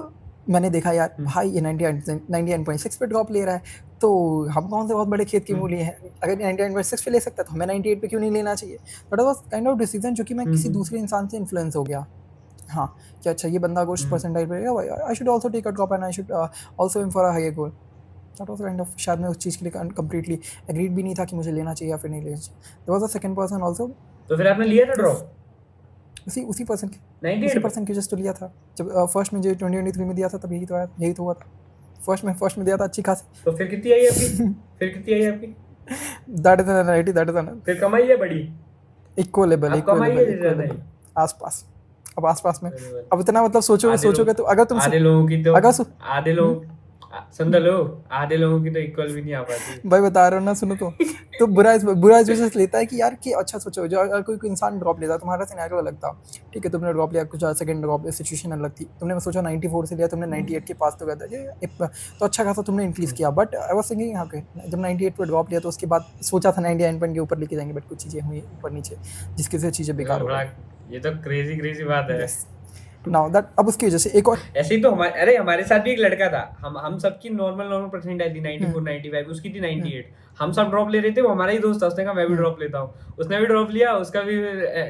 मैंने देखा यार भाई ये 99.6 पे ड्रॉप ले रहा है, तो हम कौन से बहुत बड़े खेत की मूली हैं, अगर 99.6 पे ले सकता है तो हमें 98 पे क्यों नहीं लेना चाहिए। But was kind of decision जो कि मैं किसी दूसरे इंसान से इन्फ्लुएंस हो गया, हाँ कि अच्छा ये बंदा कुछ परसेंटाइल पे रहेगा, I should also take a drop and I should also aim for a higher goal. That was kind of, शायद मैं उस चीज़ के लिए कंप्लीटली एग्रीड भी नहीं था कि मुझे लेना चाहिए या फिर नहीं लेना चाहिए। There was a second person also, तो फिर आपने लिया था ड्रॉप उसी पर्सन की 98 पे? जस्ट तो लिया था जब फर्स्ट में जो 2023 में दिया था, तब यही तो हुआ था। फर्स्ट में दिया था अच्छी खासी। तो फिर कितनी आई आपकी? फिर कितनी आई आपकी? That is an 90, that is an फिर कमाई है बड़ी? इक्वलेबल आप कमाई है ज्यादा ही? आसपास, अब आसपास में, अब इतना मतलब सोचोगे तो अगर तुम आधे लोगों की तो अगर आधे लोग सुन तो लो, आधे लोगों की तो इक्वल भी नहीं आ पाती। भाई बता रहा हूँ ना, सुनो तो बुरा इस वजह से लेता है कि यार कि अच्छा सोचो, जो अगर कोई इंसान ड्रॉप लेता, तुम्हारा सिनेरियो अलग था, ठीक है, तुमने ड्रॉप लिया, कुछ सेकंड ड्रॉप, सिचुएशन अलग थी, तुमने सोचा 94 से लिया, तुमने 98 के पास तो गया था, तो अच्छा खासा तुमने इंक्रीज किया। बट आई वाज थिंकिंग यहाँ पे जब 98 पे ड्रॉप लिया तो उसके बाद सोचा था 99 पॉइंट के ऊपर लेके जाएंगे, बट कुछ चीज़ें हुई ऊपर नीचे जिसकी से चीज़ें बेकार हो गई। ये तो क्रेजी बात है। नाउ दैट, अब उसकी वजह से एक और ऐसे ही तो हमारे साथ भी एक लड़का था, हम सबकी नॉर्मल परसेंट आई थी 94 95, उसकी थी 98। हम सब ड्रॉप ले रहे थे, वो हमारा ही दोस्त था, उसने कहा मैं भी ड्रॉप लेता हूँ, उसने भी ड्रॉप लिया, उसका भी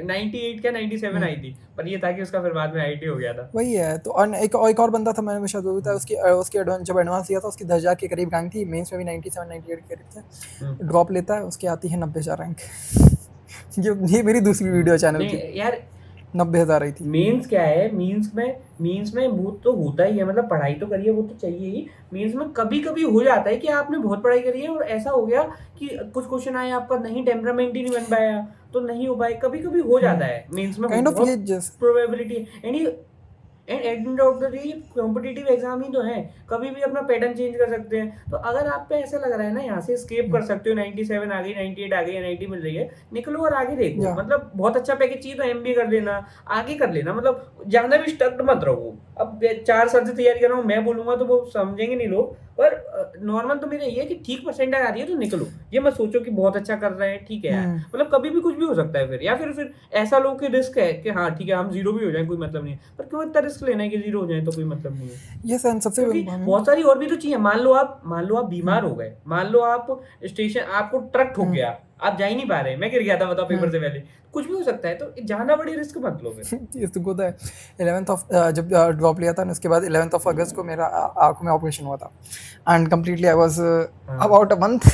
98 क्या 97 आई थी, पर ये था कि उसका फिर बाद में आईटी हो गया था। वही है। तो एक और बंदा था, मैंने शायद वो था, उसकी जब एडवांस लिया था उसकी 10,000 के करीब रैंक थी, मेंस में भी 97 98 के करीब थे, ड्रॉप लेता है, उसकी आती है 90,000 रैंक। ये मेरी दूसरी वीडियो चैनल की यार 90,000 आई थी। मीन्स क्या है, मीन्स में वो तो होता ही है, मतलब पढ़ाई तो करिए, वो तो चाहिए ही। मीन्स में कभी कभी हो जाता है कि आपने बहुत पढ़ाई करी है और ऐसा हो गया कि कुछ क्वेश्चन आए आपका नहीं, टेम्परामेंट ही नहीं बन पाया, तो नहीं हो पाए, कभी कभी हो जाता है मीन्स में, काइंड ऑफ ये probability. And end of the day competitive exam ही तो है, कभी भी अपना पैटर्न चेंज कर सकते हैं। तो अगर आप पे ऐसा लग रहा है ना यहाँ से स्केप कर सकते हो, 97 आ गई, 98 आ गई, 90 मिल रही है, निकलो और आगे देखो। मतलब बहुत अच्छा पैकेज चाहिए तो एमबीए कर लेना, आगे कर लेना, मतलब ज्यादा भी स्टक्ड मत रहो। अब 4 साल से तैयारी कर रहा हूँ, मैं बोलूंगा तो वो समझेंगे नहीं लोग, पर नॉर्मल तो मेरा ये है कि ठीक परसेंटेज आ रही है तो निकलो, ये मत सोचो कि बहुत अच्छा कर रहे हैं, ठीक है यार, मतलब कभी भी कुछ भी हो सकता है फिर, या फिर ऐसा लो कि रिस्क है कि हाँ ठीक है हम जीरो भी हो जाए कोई मतलब नहीं है, पर क्यों इतना रिस्क लेना है कि जीरो हो जाए तो कोई मतलब नहीं है। ये सबसे बहुत सारी और भी तो चाहिए। मान लो आप बीमार हो गए, मान लो आप स्टेशन, आपको ट्रक ठोक गया, आप जा ही नहीं पा रहे, मैं गिर गया था बताओ पेपर से पहले, कुछ भी हो सकता है, तो जाना बड़ी रिस्क मत लो फिर। ये तुमको है 11th ऑफ जब ड्रॉप लिया था ना, उसके बाद 11th ऑफ अगस्त को मेरा आंखों में ऑपरेशन हुआ था, and completely I was about a month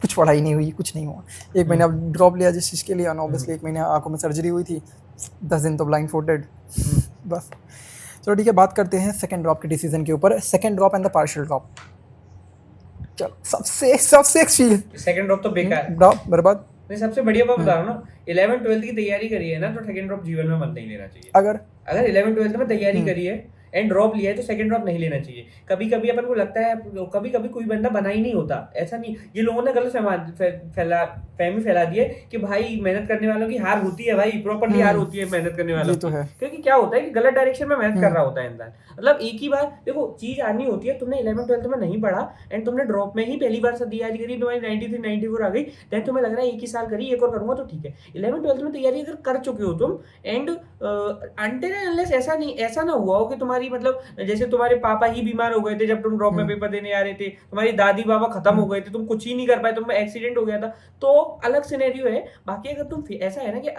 कुछ पढ़ाई नहीं हुई, कुछ नहीं हुआ। 1 महीना ड्रॉप लिया जिस चीज़ के लिए, और ऑब्वियसली 1 महीने आंखों में सर्जरी हुई थी, 10 दिन तो ब्लाइंड फोल्डेड बस। चलो ठीक है, बात करते हैं सेकंड ड्रॉप के डिसीजन के ऊपर। Second drop and the partial drop. चलो सबसे एक्सपीरियंस सेकंड ड्रॉप तो बेकार, ड्रॉप बर्बाद। नहीं, सबसे बढ़िया बात बता रहा हूँ ना, 11 12 की तैयारी करी है ना, तो सेकंड ड्रॉप जीवन में मत नहीं लेना चाहिए। अगर 11 12 में तैयारी करी है एंड ड्रॉप लिया है तो सेकंड ड्रॉप नहीं लेना चाहिए। कभी कभी अपन को लगता है, कभी कभी कोई बंदा बना ही नहीं होता, ऐसा नहीं, ये लोगों ने गलत फहमी फैला दी है कि भाई मेहनत करने वालों की हार होती है, भाई प्रॉपर्ली हार होती है मेहनत करने वालों तो की। है। क्योंकि क्या होता है कि गलत डायरेक्शन में मेहनत कर रहा होता है इंसान। मतलब एक ही बार देखो चीज आनी होती है, तुमने 11 12 में नहीं पढ़ा एंड तुमने ड्रॉप में ही पहली बार तैयारी करी, तुम्हारी 93 94 आ गई, देन तुम्हें लग रहा है एक ही साल करी, एक और करूंगा तो ठीक है। 11 12 में तैयारी अगर कर चुके हो तुम, एंड अनटिल अनलेस ऐसा ना हुआ हो कि तुम्हारी, मतलब जैसे तुम्हारे पापा ही बीमार हो गए थे जब तुम ड्रॉप में पेपर देने आ रहे थे, तुम्हारी दादी बाबा खत्म हो गए थे, तुम कुछ ही नहीं कर पाए, तुम एक्सीडेंट हो गया था, तो अलग सिनेरियो है। बाकी अगर तुम ऐसा है ना कि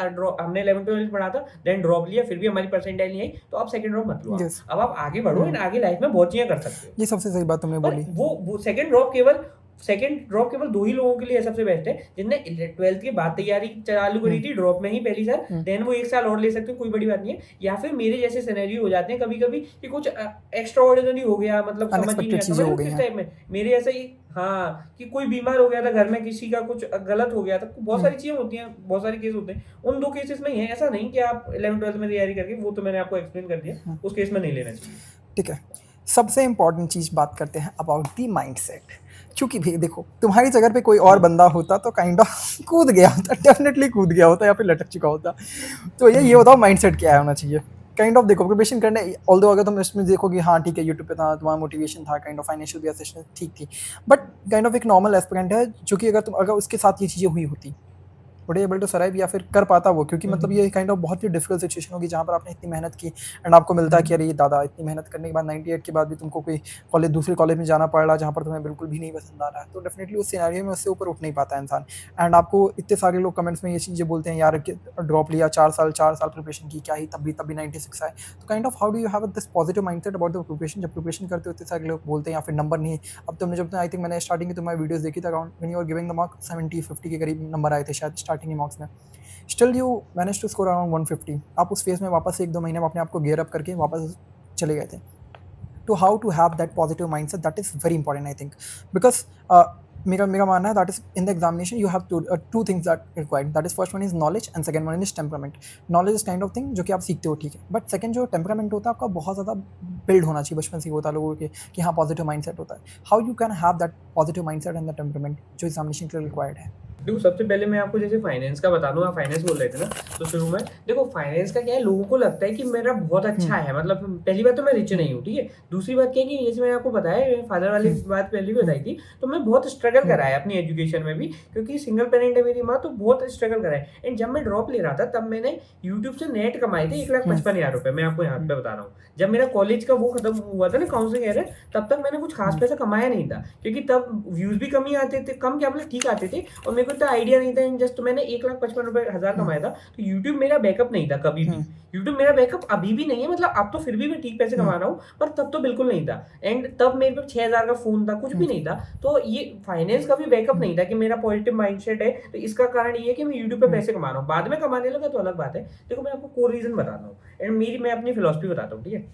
हमने 11 12 पढ़ा था देन ड्रॉप लिया, फिर भी हमारी परसेंटाइल नहीं आई, तो आप सेकंड ड्रॉप मत लो। अब आप आगे बढ़ो एंड आगे लाइफ में बहुत चीजें कर सकते हो। ये सबसे सही बात तुमने बोली। वो सेकंड ड्रॉप केवल 2 ही लोगों के लिए सबसे बेस्ट है, जिनने 12th के बाद तैयारी चालू करी थी ड्रॉप में ही पहली साल, देन वो 1 साल और ले सकते हो, कोई बड़ी बात नहीं है। या फिर मेरे जैसे सिनेरियो हो जाते हैं कभी कभी कि कुछ एक्स्ट्रा ऑर्डिनरी हो गया, मतलब समझ ही नहीं आता किस टाइप में, मेरे ऐसा ही, हाँ, कि कोई बीमार हो गया था घर में, किसी का कुछ गलत हो गया था, बहुत सारी चीजें होती हैं, बहुत सारे केस होते हैं। उन 2 केसेस में ही है, ऐसा नहीं कि आप 11 12 में तैयारी करके, वो तो मैंने आपको एक्सप्लेन कर दिया, उस केस में नहीं लेना चाहिए। ठीक है, सबसे इंपॉर्टेंट चीज़ बात करते हैं अबाउट दी माइंडसेट। क्योंकि भी देखो, तुम्हारी जगह पे कोई और बंदा होता तो काइंड ऑफ कूद गया होता, डेफिनेटली कूद गया होता या फिर लटक चुका होता। तो ये बताओ माइंडसेट क्या होना चाहिए। काइंड ऑफ देखो, प्रिपरेशन करने, ऑल्दो अगर तुम इसमें देखोगे हाँ ठीक है यूट्यूब पे था, तुम्हारा मोटिवेशन था, काइंड ऑफ फाइनेंशियल भी असिस्टेंस ठीक थी, बट काइंड ऑफ एक नॉर्मल एस्पिरेंट है जो कि अगर उसके साथ ये चीज़ें हुई होती, वुड एबल टू सर्वाइव, या फिर कर पाता वो? क्योंकि मतलब ये काइंड ऑफ बहुत ही डिफिकल्ट सिचुएशन होगी जहाँ पर आपने इतनी मेहनत की एंड आपको मिलता है कि अरे दादा इतनी मेहनत करने के बाद 98 के बाद भी तुमको कोई कॉलेज, दूसरे कॉलेज में जाना पड़ रहा है जहाँ पर तुम्हें बिल्कुल भी नहीं पसंद आ रहा है, तो डेफिनेटली उस सिनेरियो में उससे ऊपर उठ नहीं पाता है इंसान। एंड आपको इतने सारे लोग कमेंट्स में ये चीज़ें बोलते हैं यार कि ड्रॉप लिया, 4 साल प्रिपरेशन की, क्या ही तब भी 96 आए। तो kind of how do you have this positive mindset about the preparation? जब प्रिपरेशन करते हो इतने सारे लोग बोलते हैं या फिर नंबर नहीं है। अब तुमने जब आई थिंक मैंने स्टार्टिंग की तुम्हारी वीडियोस देखी थी, around when you are giving the mark 70-50 के करीब नंबर आए थे शायद स्टार्टिंग के मार्क्स में, still you manage to score around 150। आप उस फेज में वापस से 1-2 महीने में अपने आप को गियर अप करके वापस चले गए थे। तो how to have that positive mindset, that is very important I think, because मेरा मानना है that is in the examination you have two things that required, that is first one is knowledge and second one is temperament. Knowledge is kind of thing जो कि आप सीखते हो, ठीक है, बट सेकंड जो टेम्परामेंट होता है आपका बहुत ज़्यादा बिल्ड होना चाहिए, बचपन से ही होता है लोगों के कि हाँ पॉजिटिव माइंडसेट होता है। How you can have that positive mindset and the temperament जो एग्जामिनेशन के लिए रिक्वायर्ड है? देखो सबसे पहले मैं आपको जैसे फाइनेंस का बता दूं, आप फाइनेंस बोल रहे थे ना, तो शुरू में देखो फाइनेंस का क्या है, लोगों को लगता है कि मेरा बहुत अच्छा है, मतलब पहली बात तो मैं रिच नहीं हूँ, ठीक है। दूसरी बात क्या है कि जैसे मैंने आपको बताया, फादर वाली बात पहले भी बताई थी, तो मैं बहुत स्ट्रगल करा है अपनी एजुकेशन में भी, क्योंकि सिंगल पेरेंट है मेरी माँ, तो बहुत स्ट्रगल करा है। एंड जब मैं ड्रॉप ले रहा था तब मैंने यूट्यूब से नेट कमाए थे 1,55,000 रुपए, मैं आपको यहाँ पे बता रहा हूँ। जब मेरा कॉलेज का वो खत्म हुआ था ना, काउंसलिंग एयर, तब तक मैंने कुछ खास पैसा कमाया नहीं था, क्योंकि तब व्यूज भी कम ही आते थे, कम क्या बोले ठीक आते थे, और मेरे को इतना आइडिया नहीं था। जस्ट मैंने 1,55,000 कमाया था, तो यूट्यूब मेरा बैकअप नहीं था कभी भी। यूट्यूब मेरा बैकअप अभी भी नहीं है, मतलब अब तो फिर भी मैं ठीक पैसे कमा रहा हूँ, पर तब तो बिल्कुल नहीं था। एंड तब मेरे पे 6,000 का फोन था, कुछ भी नहीं था। तो ये फाइनेंस का भी बैकअप नहीं था कि मेरा पॉजिटिव माइंडसेट है, तो इसका कारण ये है कि मैं यूट्यूब पे पैसे कमा रहा हूँ। बाद में कमाने लगा तो अलग बात है। देखो मैं आपको कोर रीजन बताता हूँ, एंड मैं अपनी फिलॉसफी बताता हूँ, ठीक है।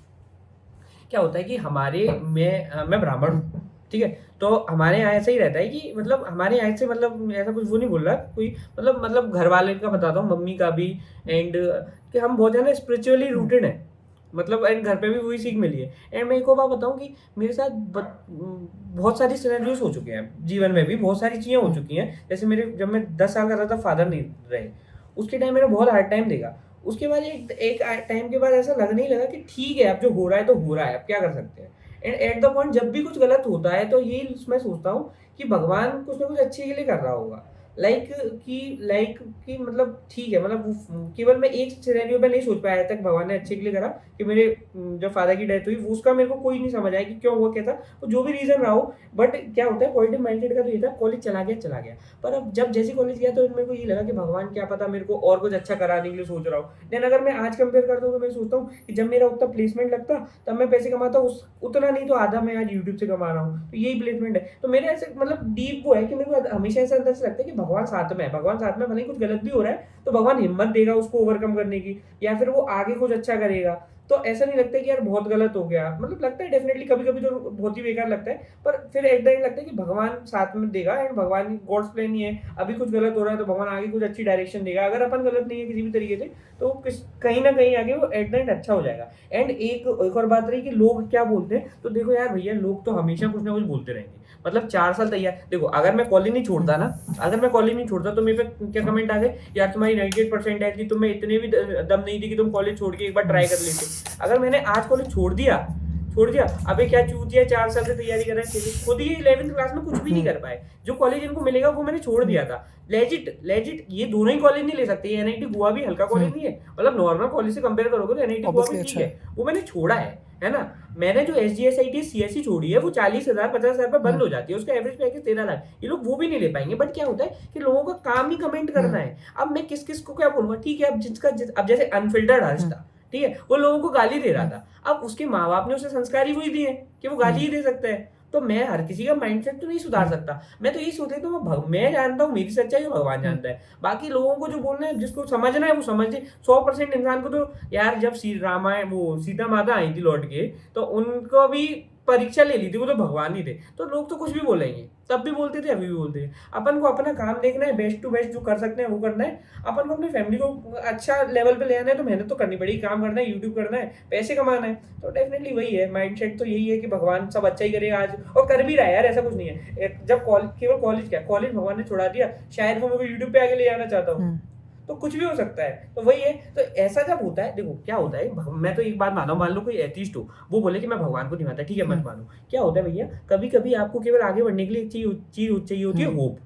क्या होता है कि मैं ब्राह्मण हूँ, ठीक है, तो हमारे यहाँ ऐसा ही रहता है कि मतलब हमारे यहाँ से, मतलब ऐसा कुछ वो नहीं बोल रहा कोई, मतलब घर वाले का बताता हूँ, मम्मी का भी, एंड कि हम बहुत ज़्यादा स्पिरिचुअली रूटेड हैं, मतलब एंड घर पे भी वही सीख मिली है। एंड मैं एक और बात बताऊँ कि मेरे साथ बहुत सारी सिनेरियोस हो चुके हैं जीवन में भी, बहुत सारी चीज़ें हो चुकी हैं। जैसे जब मैं 10 साल का था, फादर नहीं रहे, उसके टाइम मेरा बहुत हार्ड टाइम देखा। उसके बाद एक टाइम के बाद ऐसा लगने ही लगा कि ठीक है, अब जो हो रहा है तो हो रहा है, अब क्या कर सकते हैं। एंड एट द पॉइंट जब भी कुछ गलत होता है तो ये मैं सोचता हूँ कि भगवान कुछ ना कुछ अच्छे के लिए कर रहा होगा। लाइक कि मतलब ठीक है, मतलब केवल मैं एक सिनेरियो पे नहीं सोच पाया तक भगवान ने अच्छे के लिए करा कि मेरे जो फादर की डेथ हुई वो उसका मेरे को कोई नहीं समझ आया कि क्यों हुआ, क्या था, तो जो भी रीजन रहा हो। बट क्या होता है पॉजिटिव माइंडसेट का, तो ये था कॉलेज चला गया, पर अब जब जैसे कॉलेज गया तो मेरे को ये लगा कि भगवान क्या पता मेरे को और कुछ अच्छा कराने के लिए सोच रहा हूँ। देन अगर मैं आज कंपेयर करता हूँ तो मैं सोचता हूँ कि जब मेरा उतना प्लेसमेंट लगता तब मैं पैसे कमाता, उतना नहीं तो आधा मैं आज यूट्यूब से कमा रहा हूँ, तो यही प्लेसमेंट है। तो मेरे ऐसे मतलब डीप वो है कि मेरे को हमेशा ऐसा अंदर से लगता है कि भगवान साथ में है, भगवान साथ में, भले ही कुछ गलत भी हो रहा है तो भगवान हिम्मत देगा उसको ओवरकम करने की, या फिर वो आगे कुछ अच्छा करेगा। तो ऐसा नहीं लगता कि यार बहुत गलत हो गया, मतलब लगता है डेफिनेटली कभी कभी तो बहुत ही बेकार लगता है, पर फिर एक दिन लगता है कि भगवान साथ में देगा, एंड भगवान गॉड्स प्लान ही है। अभी कुछ गलत हो रहा है तो भगवान आगे कुछ अच्छी डायरेक्शन देगा, अगर अपन गलत नहीं है किसी भी तरीके से तो कहीं ना कहीं आगे वो एट द एंड अच्छा हो जाएगा। एंड एक और बात रही कि लोग क्या बोलते हैं, तो देखो यार भैया, लोग तो हमेशा कुछ ना कुछ बोलते रहेंगे। मतलब 4 साल तैयार, देखो अगर मैं कॉलेज नहीं छोड़ता ना, तो मेरे पे क्या कमेंट आ गए, यार तुम्हारी 98% है थी, तुम्हें इतने भी दम नहीं थी कि तुम कॉलेज छोड़ के एक बार ट्राई कर लेते। अगर मैंने आज कॉलेज छोड़ दिया, अबे क्या चूतिया 4 साल से तैयारी कर रहे हैं, खुद ही 11th क्लास में कुछ भी नहीं कर पाए। जो कॉलेज इनको मिलेगा वो मैंने छोड़ दिया था। लेजिट ये दोनों ही कॉलेज नहीं ले सकते, ये एनआईटी गोवा भी हल्का कॉलेज नहीं है, मतलब नॉर्मल कॉलेज से कंपेयर करोगे तो एनआईटी गोवा भी ठीक है, वो मैंने छोड़ा है ना। मैंने जो SGSIT CSE छोड़ी है वो 40,000 50,000 पर बंद हो जाती है, उसका एवरेज पैकेज 13 लाख, ये लोग वो भी नहीं ले पाएंगे। बट क्या होता है कि लोगों का काम ही कमेंट करना है। अब मैं किस को क्या बोलूंगा, ठीक है, अब जैसे अनफिल्टर्ड हर्ष था, ठीक है, वो लोगों को गाली दे रहा था, अब उसके माँ बाप ने उसे संस्कार ही वही दिए कि वो गाली ही दे सकता है। तो मैं हर किसी का माइंडसेट तो नहीं सुधार सकता, मैं तो यही सोच लेता हूँ मैं जानता हूँ मेरी सच्चाई है, भगवान जानता है। बाकी लोगों को जो बोलना है, जिसको समझना है वो समझ ले। 100% इंसान को तो यार, जब रामायण वो सीता माता आई थी लौट के, तो उनको भी परीक्षा ले ली थी, वो तो भगवान ही थे। तो लोग तो कुछ भी बोलेंगे, तब भी बोलते थे अभी भी बोलते हैं। अपन को अपना काम देखना है, बेस्ट टू बेस्ट जो कर सकते हैं वो करना है। अपन को अपनी फैमिली को अच्छा लेवल पे ले आना है, तो मेहनत तो करनी पड़ेगी, काम करना है, यूट्यूब करना है, पैसे कमाना है। तो डेफिनेटली वही है माइंडसेट, तो यही है कि भगवान सब अच्छा ही करेगा आज, और कर भी रहा है यार, ऐसा कुछ नहीं है। जब केवल कॉलेज भगवान ने छोड़ा दिया, शायद वो मेरे को यूट्यूब पे आगे ले जाना चाहता हूँ, तो कुछ भी हो सकता है। तो वही है, तो ऐसा जब होता है, देखो क्या होता है, मैं तो एक बात माना हूं, मान लो कोई एथिस्ट हो, वो बोले कि मैं भगवान को नहीं मानता, ठीक है मत मानो। क्या होता है भैया, कभी कभी आपको केवल आगे बढ़ने के लिए एक चीज चाहिए होती है, होप।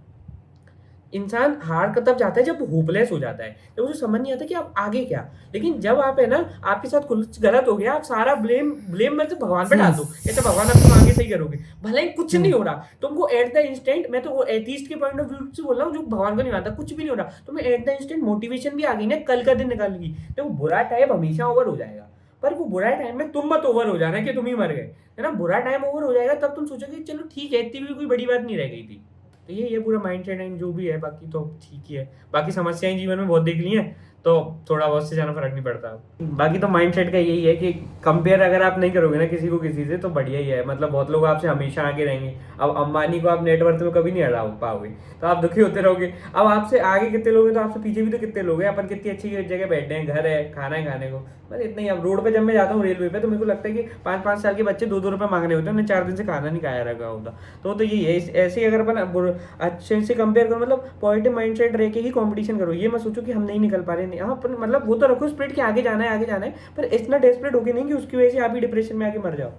इंसान हार कर तब जाता है जब होपलेस हो जाता है, जब उसे समझ नहीं आता कि अब आगे क्या। लेकिन जब आप है ना, आपके साथ कुछ गलत हो गया, आप सारा ब्लेम ब्लेम मतलब भगवान पे डाल दो, कहते भगवान अब तुम आगे सही करोगे, भले ही कुछ नहीं हो रहा तुमको एट द इंस्टेंट। मैं तो एथीस्ट के पॉइंट ऑफ व्यू से बोल रहा हूँ, जो भगवान को नहीं मानता, कुछ भी नहीं हो रहा तुम्हें एट द इंस्टेंट मोटिवेशन भी आ गई ना, कल का दिन निकाल गई। तो वो बुरा टाइम हमेशा ओवर हो जाएगा, पर वो बुरा टाइम में तुम मत ओवर हो जाना कि तुम ही मर गए, है ना। बुरा टाइम ओवर हो जाएगा तब तुम सोचोगे चलो ठीक है, इतनी भी कोई बड़ी बात नहीं रह गई थी। तो ये पूरा माइंड सेट है जो भी है, बाकी तो ठीक ही है। बाकी समस्याएं जीवन में बहुत देख ली हैं, तो थोड़ा बहुत से ज़्यादा फर्क नहीं पड़ता। बाकी तो माइंड सेट का यही है कि कंपेयर अगर आप नहीं करोगे ना किसी को किसी से, तो बढ़िया ही है। मतलब बहुत लोग आपसे हमेशा आगे रहेंगे। अब अंबानी को आप नेटवर्थ में कभी नहीं हरा पाओगे, तो आप दुखी होते रहोगे। अब आपसे आगे कितने लोग हैं, तो आपसे पीछे भी तो कितने लोग हैं। अपन कितनी अच्छी जगह बैठे हैं, घर है, खाना है खाने को, बस इतना ही। अब रोड पे जब मैं जाता हूँ रेलवे पे, तो मेरे को लगता है कि 5-5 साल के बच्चे 2-2 रुपये मांग रहे होते हैं, उन्हें 4 दिन से खाना नहीं खाया रखा होता। तो यही है। ऐसे ही अगर अपन अच्छे से कंपेयर करो, मतलब पॉजिटिव माइंड सेट रह के ही कॉम्पिटिशन करो। ये मत सोचो कि हम नहीं निकल पा रहे, नहीं। हाँ अपन मतलब वो तो रखो स्पिरिट कि आगे जाना है, पर इतना डेस्परेट होके नहीं कि उसकी वजह से आप ही डिप्रेशन में आके मर जाओ।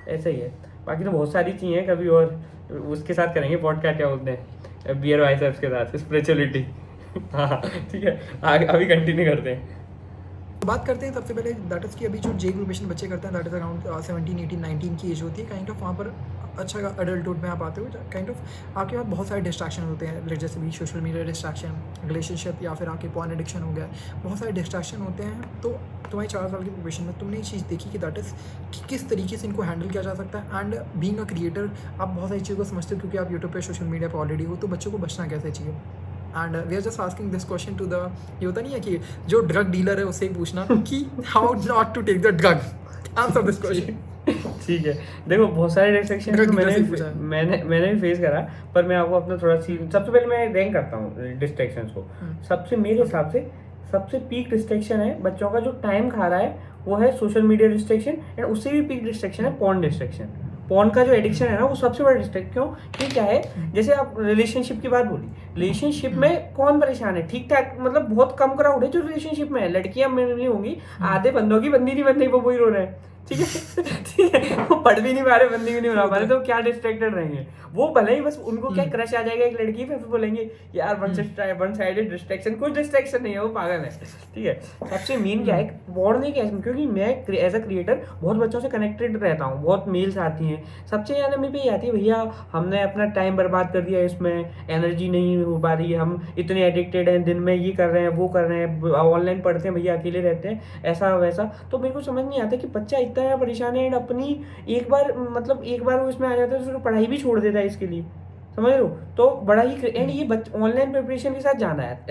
ऐसा ही है। बाकी तो बहुत सारी चीज़ें हैं, कभी और उसके साथ करेंगे पॉडकास्ट, क्या बोलते हैं, बियर बाइसेप्स के साथ, स्पिरिचुअलिटी। हाँ ठीक है, आगे अभी कंटिन्यू करते हैं। तो बात करते हैं सबसे पहले दैट इज़ कि अभी जो जे ग्रुपेशन बच्चे करते हैं, दैट इज़ अराउंड 17, 18, 19 की एज होती है काइंड ऑफ। वहाँ पर अच्छा अडल्टहुड में आप आते हो, काइंड ऑफ आपके पास बहुत सारे डिस्ट्रैक्शन होते हैं, जैसे भी सोशल मीडिया डिस्ट्रैक्शन, रिलेशनशिप, या फिर आपके पॉर्न एडिक्शन हो गया, बहुत सारे डिस्ट्रैक्शन होते हैं। तो तुम्हारी 4 साल की प्रोफेशन में तुमने ये चीज़ देखी कि दैट इज़ कि किस तरीके से इनको हैंडल किया जा सकता है। एंड बीइंग अ क्रिएटर आप बहुत सारी चीज़ों को समझते हो, क्योंकि आप यूट्यूब पे सोशल मीडिया पे ऑलरेडी हो, तो बच्चों को बचना कैसे चाहिए। And we are just asking this question to the, ये होता नहीं है कि जो ड्रग डीलर है उससे ही पूछना कि how not to take the drug, answer this question. ठीक है, देखो बहुत सारे डिस्ट्रैक्शन मैंने भी फेस करा, पर मैं आपको अपना थोड़ा सी, सबसे पहले मैं रैंक करता हूँ डिस्ट्रैक्शंस को। सबसे मेरे हिसाब से सबसे पीक डिस्ट्रैक्शन है बच्चों का जो टाइम खा रहा है, वो है सोशल मीडिया डिस्ट्रैक्शन। एंड उससे भी पीक डिस्ट्रैक्शन है पॉर्न डिस्ट्रैक्शन। पॉर्न का जो एडिक्शन है ना, वो सबसे बड़ा डिस्ट्रैक्ट। क्यों? कि क्या है, जैसे आप रिलेशनशिप की बात बोली, रिलेशनशिप में कौन परेशान है? ठीक ठाक, मतलब बहुत कम क्राउड है जो रिलेशनशिप में है। लड़कियां मिली होंगी, आधे बंदों की बंदी नहीं बनने वो वही रो रहे हैं, ठीक है ठीक है, वो पढ़ भी नहीं पा रहे, बंदी भी नहीं बना पा रहे, तो क्या डिस्ट्रैक्टेड रहेंगे वो। भले ही बस उनको क्या क्रश आ जाएगा एक लड़की पे, फिर बोलेंगे यार वन साइडेड डिस्ट्रैक्शन। कुछ डिस्ट्रैक्शन नहीं है, वो पागल है, ठीक है। सबसे मेन क्या है, पॉर्न नहीं, क्या, क्योंकि मैं एज अ क्रिएटर बहुत बच्चों से कनेक्टेड रहता हूँ, बहुत मेल्स आती हैं, सबसे ज़्यादा मेरे पे ये आती है, भैया हमने अपना टाइम बर्बाद कर दिया इसमें, एनर्जी नहीं हो पा रही है, हम इतने एडिक्टेड हैं, दिन में ये कर रहे हैं, वो कर रहे हैं, ऑनलाइन पढ़ते हैं भैया, अकेले रहते हैं, ऐसा वैसा। तो मेरे को समझ नहीं आता कि बच्चा इतना परेशान है, एंड अपनी एक बार वो इसमें आ जाता है तो पढ़ाई भी छोड़ देता है इसके लिए, समझ लो। तो बड़ा ही, एंड ये ऑनलाइन प्रिपरेशन के साथ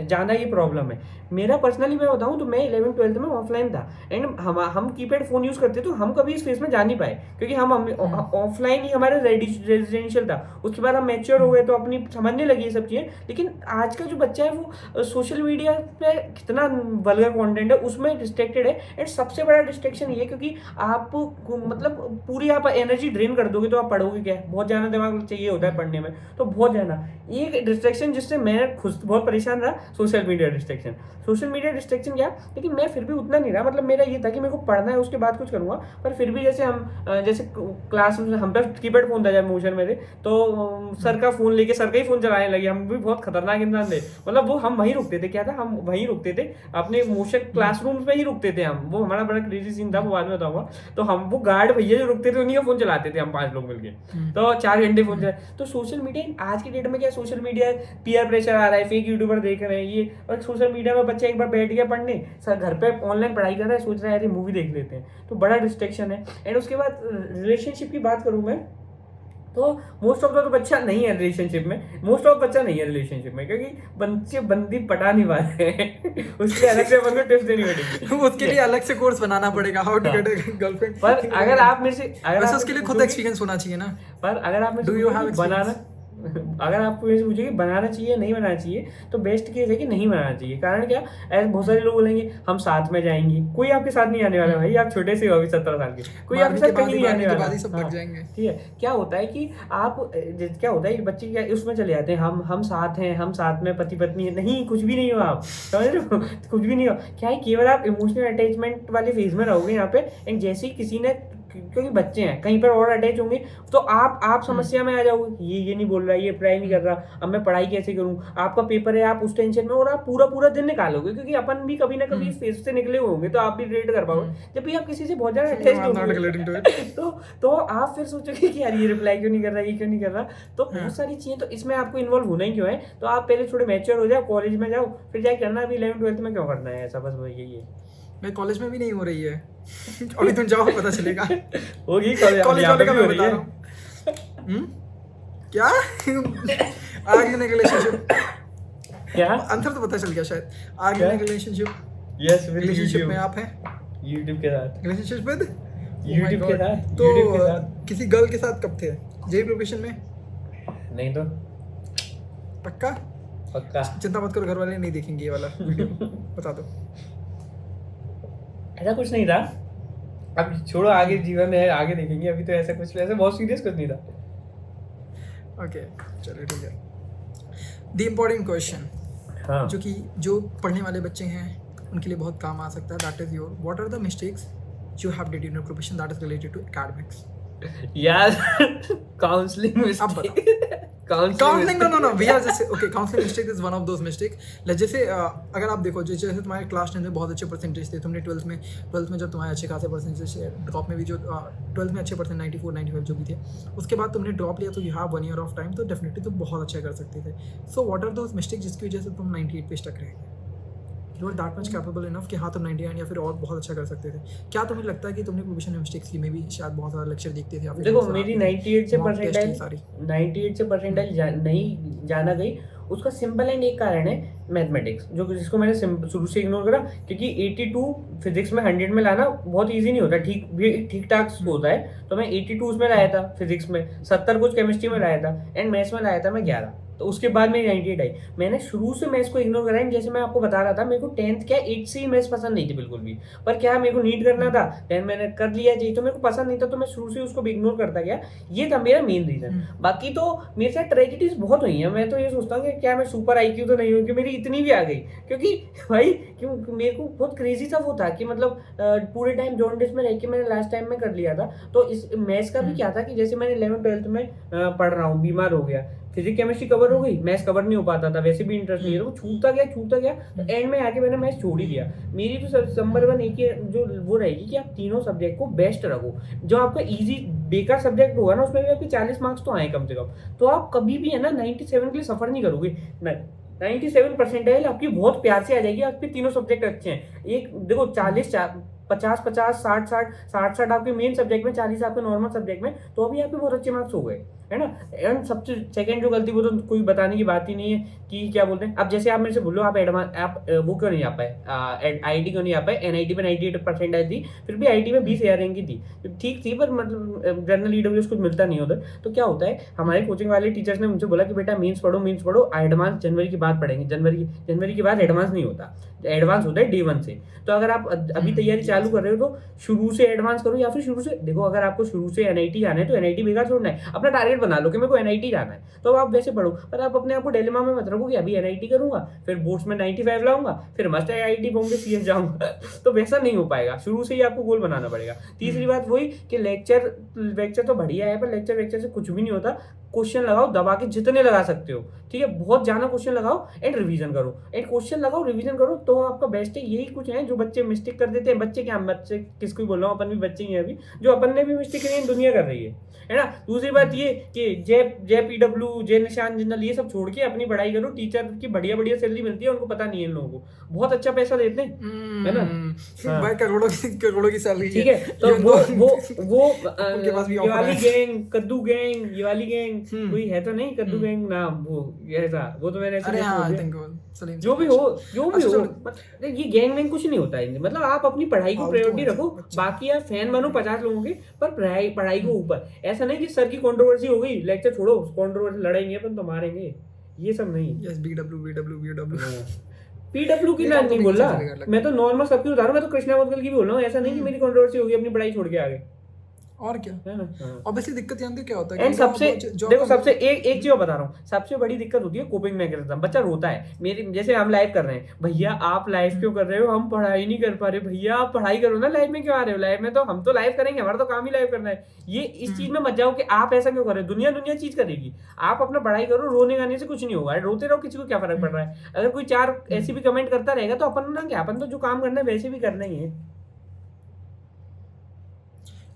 जाना ये प्रॉब्लम है। मेरा पर्सनली मैं बताऊं तो मैं 11th-12th में ऑफलाइन था, एंड हम कीपैड फोन यूज करते, तो हम कभी इस फेज में जा नहीं पाए, क्योंकि हम ऑफलाइन ही हमारा रेजिडेंशियल था। उसके बाद हम मैच्योर हो गए, तो अपनी समझने लगी ये सब चीज़ें। लेकिन आज का जो बच्चा है वो सोशल मीडिया पे कितना वल्गर कंटेंट है उसमें डिस्ट्रैक्टेड है। एंड सबसे बड़ा डिस्ट्रैक्शन ये, क्योंकि आप मतलब पूरी आप एनर्जी ड्रेन कर दोगे तो आप पढ़ोगे क्या? बहुत ज़्यादा दिमाग चाहिए होता है पढ़ने में, तो बहुत ज़्यादा एक डिस्ट्रैक्शन जिससे मैं खुद बहुत परेशान रहा, social media distraction. Social media distraction क्या, लेकिन मैं फिर भी उतना नहीं रहा। मतलब मेरा ये था कि मेरे को पढ़ना है, उसके बाद कुछ करूँगा, पर फिर भी जैसे क्लास में हम पे कीपैड फोन था जब मोशन में थे, तो सर का फोन लेके सर का ही फोन चलाने लगे। हम भी बहुत खतरनाक इंसान थे, मतलब वो हम वहीं रुकते थे। क्या था, हम वहीं रुकते थे अपने मोशन क्लासरूम में ही रुकते थे हम। वो हमारा बड़ा क्रेजी सीन था, वो बाद में बताऊंगा। तो हम वो गार्ड भैया जो रुकते थे उन्हीं का फोन चलाते थे हम 5 लोग मिलके, तो 4 घंटे फोन चलाते। तो सोशल मीडिया आज की डेट में क्या, सोशल मीडिया पीयर प्रेशर आ रहा है, फेक यूट्यूबर देख रहे हैं ये, और सोशल मीडिया में बच्चा एक बार बैठ गया पढ़ने, सर घर पे ऑनलाइन पढ़ाई कर रहा है, सोच रहा है यार मूवी देख लेते हैं, तो बड़ा डिस्ट्रैक्शन है। एंड उसके बाद रिलेशनशिप की बात करूँ मैं, तो मोस्ट ऑफ द तो बच्चा नहीं है रिलेशनशिप में, क्योंकि बंदी पटा नहीं पा रहे हैं उसके अलग से अपन को टिप्स देनी पड़ेगी उसके लिए अलग से कोर्स बनाना पड़ेगा, how to get a girlfriend. पर अगर आप मेरे से, वैसे उसके लिए खुद एक्सपीरियंस होना चाहिए ना। पर अगर आप मेरे से अगर आपको ये पूछे कि बनाना चाहिए नहीं बनाना चाहिए, तो बेस्ट केस है कि नहीं बनाना चाहिए। कारण क्या, ऐसे बहुत सारे लोग बोलेंगे हम साथ में जाएंगे, कोई आपके साथ नहीं आने वाला भाई, आप छोटे से हो अभी 17 साल के, कोई आपके साथ कहीं नहीं आने वाला। ठीक है, क्या होता है कि क्या होता है बच्चे क्या उसमें चले जाते हैं, हम साथ हैं, हम साथ में पति पत्नी है, नहीं कुछ भी नहीं हो आप, समझ रहे हो, कुछ भी नहीं हो। क्या है, केवल आप इमोशनल अटैचमेंट वाले फेज में रहोगे यहाँ पे। एंड जैसे ही किसी ने क्योंकि बच्चे हैं, कहीं पर और अटैच होंगे तो आप समस्या में आ जाओगे, ये नहीं बोल रहा, ये अप्लाई नहीं कर रहा, अब मैं पढ़ाई कैसे करूँ, आपका पेपर है, आप उस टेंशन में, और आप पूरा दिन निकालोगे, क्योंकि अपन भी कभी ना कभी इस फेज से निकले होंगे, तो आप भी रिलेट कर पाओगे। जब भी आप किसी से बहुत ज्यादा अटैच होंगे तो आप फिर सोचोगे कि यार ये रिप्लाई क्यों नहीं कर रहा, ये क्यों नहीं कर रहा, तो बहुत सारी चीजें, तो इसमें आपको इन्वॉल्व होना ही क्यों है, तो आप पहले थोड़े मैच्योर हो जाओ, कॉलेज में जाओ, फिर जाके करना, अभी 11th-12th में क्यों करना है ऐसा, बस यही है। मैं कॉलेज में भी नहीं हो रही है अभी तुम जाओ पता चलेगा। होगी कॉलेज वाले का भी मैं हो रही बता है। रहा हूँ। क्या आगे ने रिलेशनशिप, क्या आंसर तो पता चल गया शायद। आगे क्या? ने relationship, yes, with relationship YouTube. में आप हैं, यूट्यूब के साथ, रिलेशनशिप विद यूट्यूब के साथ, तो यूट्यूब के साथ। किसी गर्ल के साथ कब थे? जेई प्रोफेशन में? नहीं तो पक्का? पक्का चिंता मत करो, घर वाले नहीं देखेंगे ये वाला वीडियो, बता दो। ऐसा कुछ नहीं था, अब छोड़ो, आगे जीवन है, आगे देखेंगे, अभी तो ऐसा कुछ, ऐसा बहुत सीरियस कुछ नहीं था। ओके चलो ठीक है। द इम्पोर्टेंट क्वेश्चन, हाँ, जो पढ़ने वाले बच्चे हैं उनके लिए बहुत काम आ सकता है, that is your what are the mistakes you have did in your profession that is related to academics. यार काउंसलिंग में अब बताओ। Counselling no we are just okay, counselling mistake is one of those mistake. जैसे अगर आप देखो, जैसे तुम्हारे क्लास 10 में बहुत अच्छे परसेंटेज थे, तुमने 12th में जब तुम्हारे अच्छे खासे परसेंटेज, ड्रॉप में भी जो 12th में अच्छे परसेंट 94 95 जो भी थे, उसके बाद तुमने ड्रॉप लिया, तो you have 1 year of time, तो डेफिनेटली तुम बहुत अच्छा कर सकते थे। So what are those mistake जिसकी वजह से तुम 98 पे स्टक रहे? You are that much capable enough कि हाँ तुम 99 या फिर और बहुत अच्छा कर सकते थे। क्या तुम्हें लगता है कि तुमने प्रोफेशन में मिस्टेक्स की? में भी शायद बहुत सारा लेक्चर देखते थे या फिर देखो, मेरी 98 से mock test ही परसेंटाइल सारी। 98 से परसेंटाइल नहीं जाना गई, उसका सिंपल एंड एक कारण है मैथमेटिक्स, जिसको मैंने शुरू से इग्नोर करा, क्योंकि 82 फिजिक्स में 100 में लाना बहुत इजी नहीं होता, ठीक ठाक होता है, तो मैं 82 उसमें लाया था फिजिक्स में, 70 कुछ केमिस्ट्री में लाया था, एंड मैथ्स में लाया था मैं 11, तो उसके बाद मेरी 98 आई। मैंने शुरू से मैथ्स को इग्नोर करा, जैसे मैं आपको बता रहा था, मेरे को 10th क्या 8 से ही मैथ्स पसंद नहीं थी बिल्कुल भी, पर क्या मेरे को नीट करना था, देन मैंने कर लिया जी, तो मेरे को पसंद नहीं था, तो मैं शुरू से उसको भी इग्नोर करता गया, ये था मेरा मेन रीजन। बाकी तो मेरे साथ ट्रेजेडीज बहुत हुई हैं, मैं तो ये सोचता हूँ कि क्या मैं सुपर IQ तो नहीं हूँ कि मेरी इतनी भी आ गई, क्योंकि भाई क्यों मेरे को बहुत क्रेजी सा वो था कि मतलब पूरे टाइम जॉन्डिस में रह के मैंने लास्ट टाइम में कर लिया था, तो इस मैथ्स का भी क्या था कि जैसे मैंने 11th-12th में पढ़ रहा हूँ, बीमार हो गया, फिजिक्स केमिस्ट्री कवर हो गई, मैथ्स कवर नहीं हो पाता था, वैसे भी इंटरेस्ट नहीं है, तो छूटता गया, तो एंड में आके मैंने मैथ्स छोड़ ही दिया। मेरी तो नंबर 1 एक ही जो वो रहेगी कि आप तीनों सब्जेक्ट को बेस्ट रखो, जो आपका इजी बेकार सब्जेक्ट होगा ना, उसमें भी आपके 40 मार्क्स तो आए कम से कम, तो आप कभी भी है ना 97 के लिए सफर नहीं करोगे। 97 परसेंटाइल आपकी बहुत प्यार से आ जाएगी, आपके तीनों सब्जेक्ट अच्छे हैं। एक देखो 40 50 50 60 60 आपके मेन सब्जेक्ट में, 40 आपके नॉर्मल सब्जेक्ट में, तो अभी आपके बहुत अच्छे मार्क्स हो गए, है ना। एंड सबसे सेकंड जो गलती, वो तो कोई बताने की बात ही नहीं है कि क्या बोलते हैं। अब जैसे आप मेरे से बोलो, आप एडवांस, आप वो क्यों नहीं आ पाए, IIT क्यों नहीं आ पाए, NIT में 98 परसेंटाइल थी, फिर भी IIT में 20,000 रैंक की थी, ठीक थी, पर मतलब जनरल EWS कुछ मिलता नहीं उधर। तो क्या होता है, हमारे कोचिंग वाले टीचर्स ने मुझे बोला कि बेटा मेंस पढ़ो, एडवांस जनवरी की बात पढ़ेंगे, जनवरी के बाद एडवांस नहीं होता, एडवांस होता है Day 1 से। तो अगर आप अभी तैयारी चालू कर रहे हो तो शुरू से एडवांस करो, या फिर शुरू से देखो, अगर आपको शुरू से NIT जाना है तो NIT बेकार छोड़ना है, अपना टारगेट बना लो कि मेरे को NIT जाना है, तो आप वैसे पढ़ो, पर आप अपने आप को डिलेमा में मत रखो कि अभी NIT करूंगा, फिर बोर्ड्स में 95 लाऊंगा, फिर मस्ट IIT बॉम्बे CS जाऊंगा तो वैसा नहीं हो पाएगा, शुरू से ही आपको गोल बनाना पड़ेगा। तीसरी बात वही कि लेक्चर तो बढ़िया है, पर लेक्चर से कुछ भी नहीं होता। क्वेश्चन लगाओ दबा के, जितने लगा सकते हो, ठीक है, बहुत ज्यादा क्वेश्चन लगाओ एंड रिवीजन करो, तो आपका बेस्ट है। यही कुछ है जो बच्चे मिस्टेक कर देते हैं। बच्चे क्या, बच्चे किसको बोल रहा हूँ, अपन भी बच्चे ही हैं अभी, जो अपन ने भी मिस्टेक करी है, दुनिया कर रही है ना। दूसरी बात ये कि जय PW, जय निशान जिंदल, ये सब छोड़ के अपनी पढ़ाई करो। टीचर की बढ़िया सैलरी मिलती है, उनको पता नहीं है, इन लोगों को बहुत अच्छा पैसा देते हैं, है ना। भाई करोड़ों की सैलरी, ठीक है, तो वो उनके पास भी ये वाली गैंग, कद्दू गैंग, ये वाली गैंग कोई है तो नहीं, कद्दू गैंग नाम, वो ऐसा, वो तो मैंने ऐसे जो भी हो ये गैंग वैंग कुछ नहीं होता है। मतलब आप अपनी पढ़ाई को प्रायोरिटी रखो, बाकी आप फैन बनो 50 लोगों के, पर पढ़ाई को ऊपर। ऐसा नहीं कि सर की कंट्रोवर्सी हो गई, लेक्चर छोड़ो, कंट्रोवर्सी लड़ेंगे अपन तो मारेंगे, ये सब नहीं। यस BW PW की नाम नहीं बोल रहा मैं, तो नॉर्मल सबकी बता रहा हूँ। मैं तो कृष्णा मोदगल की भी बोल रहा हूँ। ऐसा नहीं कि मेरी कंट्रोवर्सी होगी, अपनी पढ़ाई छोड़ के आ गए। और क्या है ना? हाँ। ऑब्वियसली दिक्कत जानते हो क्या होता है एंड कि लोग सबसे जो देखो आपका सबसे एक चीज और बता रहा हूँ, सबसे बड़ी दिक्कत होती है कोपिंग मैकेनिज्म। बच्चा रोता है, मेरी जैसे हम लाइव कर रहे हैं, भैया आप लाइव क्यों कर रहे हो, हम पढ़ाई नहीं कर पा रहे। भैया आप पढ़ाई करो ना, लाइव में क्यों आ रहे हो, लाइव में तो हम तो लाइव करेंगे, हमारा तो काम ही लाइव करना है। ये इस चीज में मत जाओ कि आप ऐसा क्यों कर रहे हो, दुनिया दुनिया चीज करेगी, आप अपना पढ़ाई करो, रोने गाने से कुछ नहीं होगा, रोते रहो, किसी को क्या फर्क पड़ रहा है। अगर कोई चार ऐसी भी कमेंट करता रहेगा तो अपन ना क्या, अपन तो जो काम करना है वैसे भी करना ही है।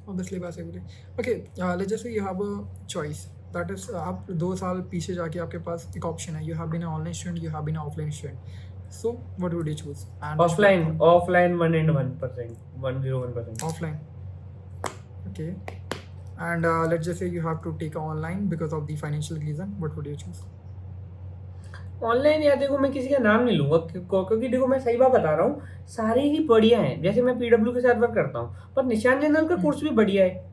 ऑब्वियसली बात है बोली okay let's just say you have a choice that is आप 2 साल पीछे जाके आपके पास एक ऑप्शन है you have been online student you have been offline student so what would you choose and offline 101%, 101%। offline okay and let's just say you have to take online because of the financial reason what would you choose online यार देखो, मैं किसी का नाम नहीं लूंगा क्योंकि देखो मैं सही बात बता रहा हूँ, सारे ही बढ़िया हैं। जैसे मैं पीडब्ल्यू के साथ वर्क करता हूँ, पर निशान जनरल का कोर्स भी बढ़िया है,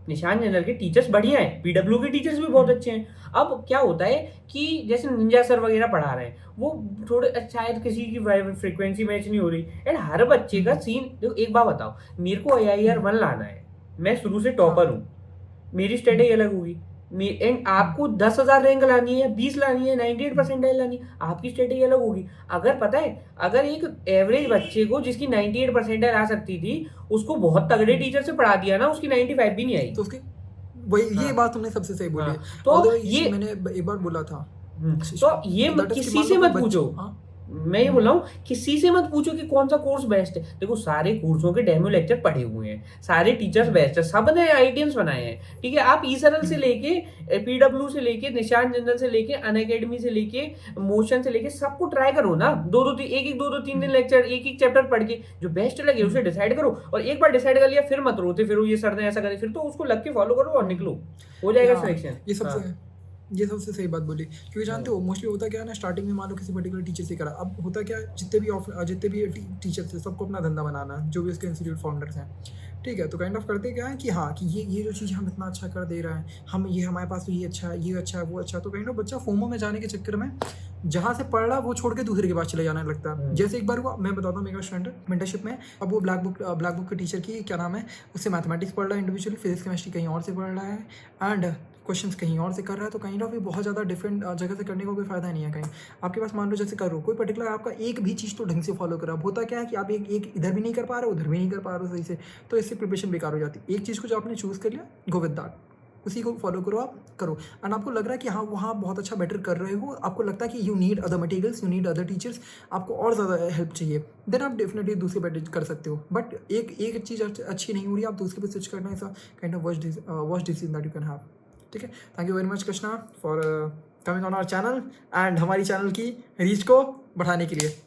निशान जनरल के टीचर्स बढ़िया हैं, पीडब्ल्यू के टीचर्स भी बहुत अच्छे हैं। अब क्या होता है कि जैसे निंजा सर वगैरह पढ़ा रहे हैं, वो थोड़े शायद किसी की फ्रीक्वेंसी मैच नहीं हो रही, एंड हर बच्चे का सीन देखो। एक बात बताओ, मेरे को AIR 1 लाना है, मैं शुरू से टॉपर हूँ, मेरी स्टडी अलग होगी, एंड आपको 10,000 रैंक लानी है, 20 लानी है, 98% लानी है, आपकी स्ट्रेटेजी अलग होगी। अगर पता है, अगर एक एवरेज बच्चे को जिसकी 98% आ सकती थी, उसको बहुत तगड़े टीचर से पढ़ा दिया ना, उसकी 95 भी नहीं आई। तो उसकी वही हाँ। ये बात तुमने सबसे सही बोली हाँ, है तो तो ये मैंने एक बार बोला था तो ये that is कि किसी मान से लो मत कोई पूछो, हाँ मैं ये बोल रहा हूँ किसी से मत पूछो कि कौन सा कोर्स बेस्ट है। देखो सारे कोर्सों के डेमो लेक्चर पढ़े हुए हैं, सारे टीचर्स बेस्ट है, सब ने आइडियम्स बनाए हैं, ठीक है। आप ईसरल से लेके पीडब्ल्यू से लेके निशान जनरल से लेके अनअकैडमी से लेके मोशन से लेके सबको ट्राई करो ना, दो 3 दिन लेक्चर, एक चैप्टर पढ़ के जो बेस्ट लगे उसे डिसाइड करो, और एक बार डिसाइड कर लिया फिर मत रोते फिर ये सर ने ऐसा करे, फिर तो उसको लग के फॉलो करो और निकलो, हो जाएगा हाँ, सिलेक्शन। ये सबसे सही बात बोली क्योंकि जानते हो मोस्टली होता क्या है ना स्टार्टिंग में मान लो किसी पर्टिकुलर टीचर से करा अब होता क्या है जितने भी टीचर्स हैं सबको अपना धंधा बनाना है जो भी उसके इंस्टीट्यूट फाउंडर्स हैं ठीक है तो काइंड ऑफ करते क्या है कि हाँ कि ये जो चीज़ हम इतना अच्छा कर दे रहे हैं हम ये हमारे पास तो ये अच्छा है वो अच्छा है तो काइंड ऑफ बच्चा फोमो में जाने के चक्कर में जहाँ से पढ़ रहा वो छोड़ के दूसरे के पास चले जाने लगता है जैसे एक बार हुआ मैं बताता हूँ मेरा स्टूडेंट मेंटरशिप में अब वो ब्लैक बुक के टीचर की क्या नाम है उससे मैथमेटिक्स पढ़ रहा है इंडिविजुअली फिजिक्स केमिस्ट्री कहीं और से पढ़ रहा है एंड क्वेश्चंस कहीं और से कर रहा है तो काइंड ऑफ ये बहुत ज़्यादा डिफरेंट जगह से करने का कोई फायदा नहीं है कहीं आपके पास मान लो जैसे करो कोई पर्टिकुलर आपका एक भी चीज़ तो ढंग से फॉलो करा होता क्या है कि आप एक इधर भी नहीं कर पा रहे हो उधर भी नहीं कर पा रहे हो सही से तो इससे प्रिपरेशन बेकार हो जाती है एक चीज़ को जो आपने चूज़ कर लिया गो विद दैट उसी को फॉलो करो आप करो एंड आपको लग रहा है कि हाँ वहाँ बहुत अच्छा बेटर कर रहे हो आपको लगता है कि you need other materials you need other teachers आपको और ज़्यादा हेल्प चाहिए देन आप डेफिनेटली दूसरे बेटर कर सकते हो बट एक चीज़ अच्छी नहीं हो रही आप दूसरे पे स्विच करना ऐसा kind of worst decision that you can have ठीक है thank you very much Krishna for coming on our channel and हमारी चैनल की रीच को बढ़ाने के लिए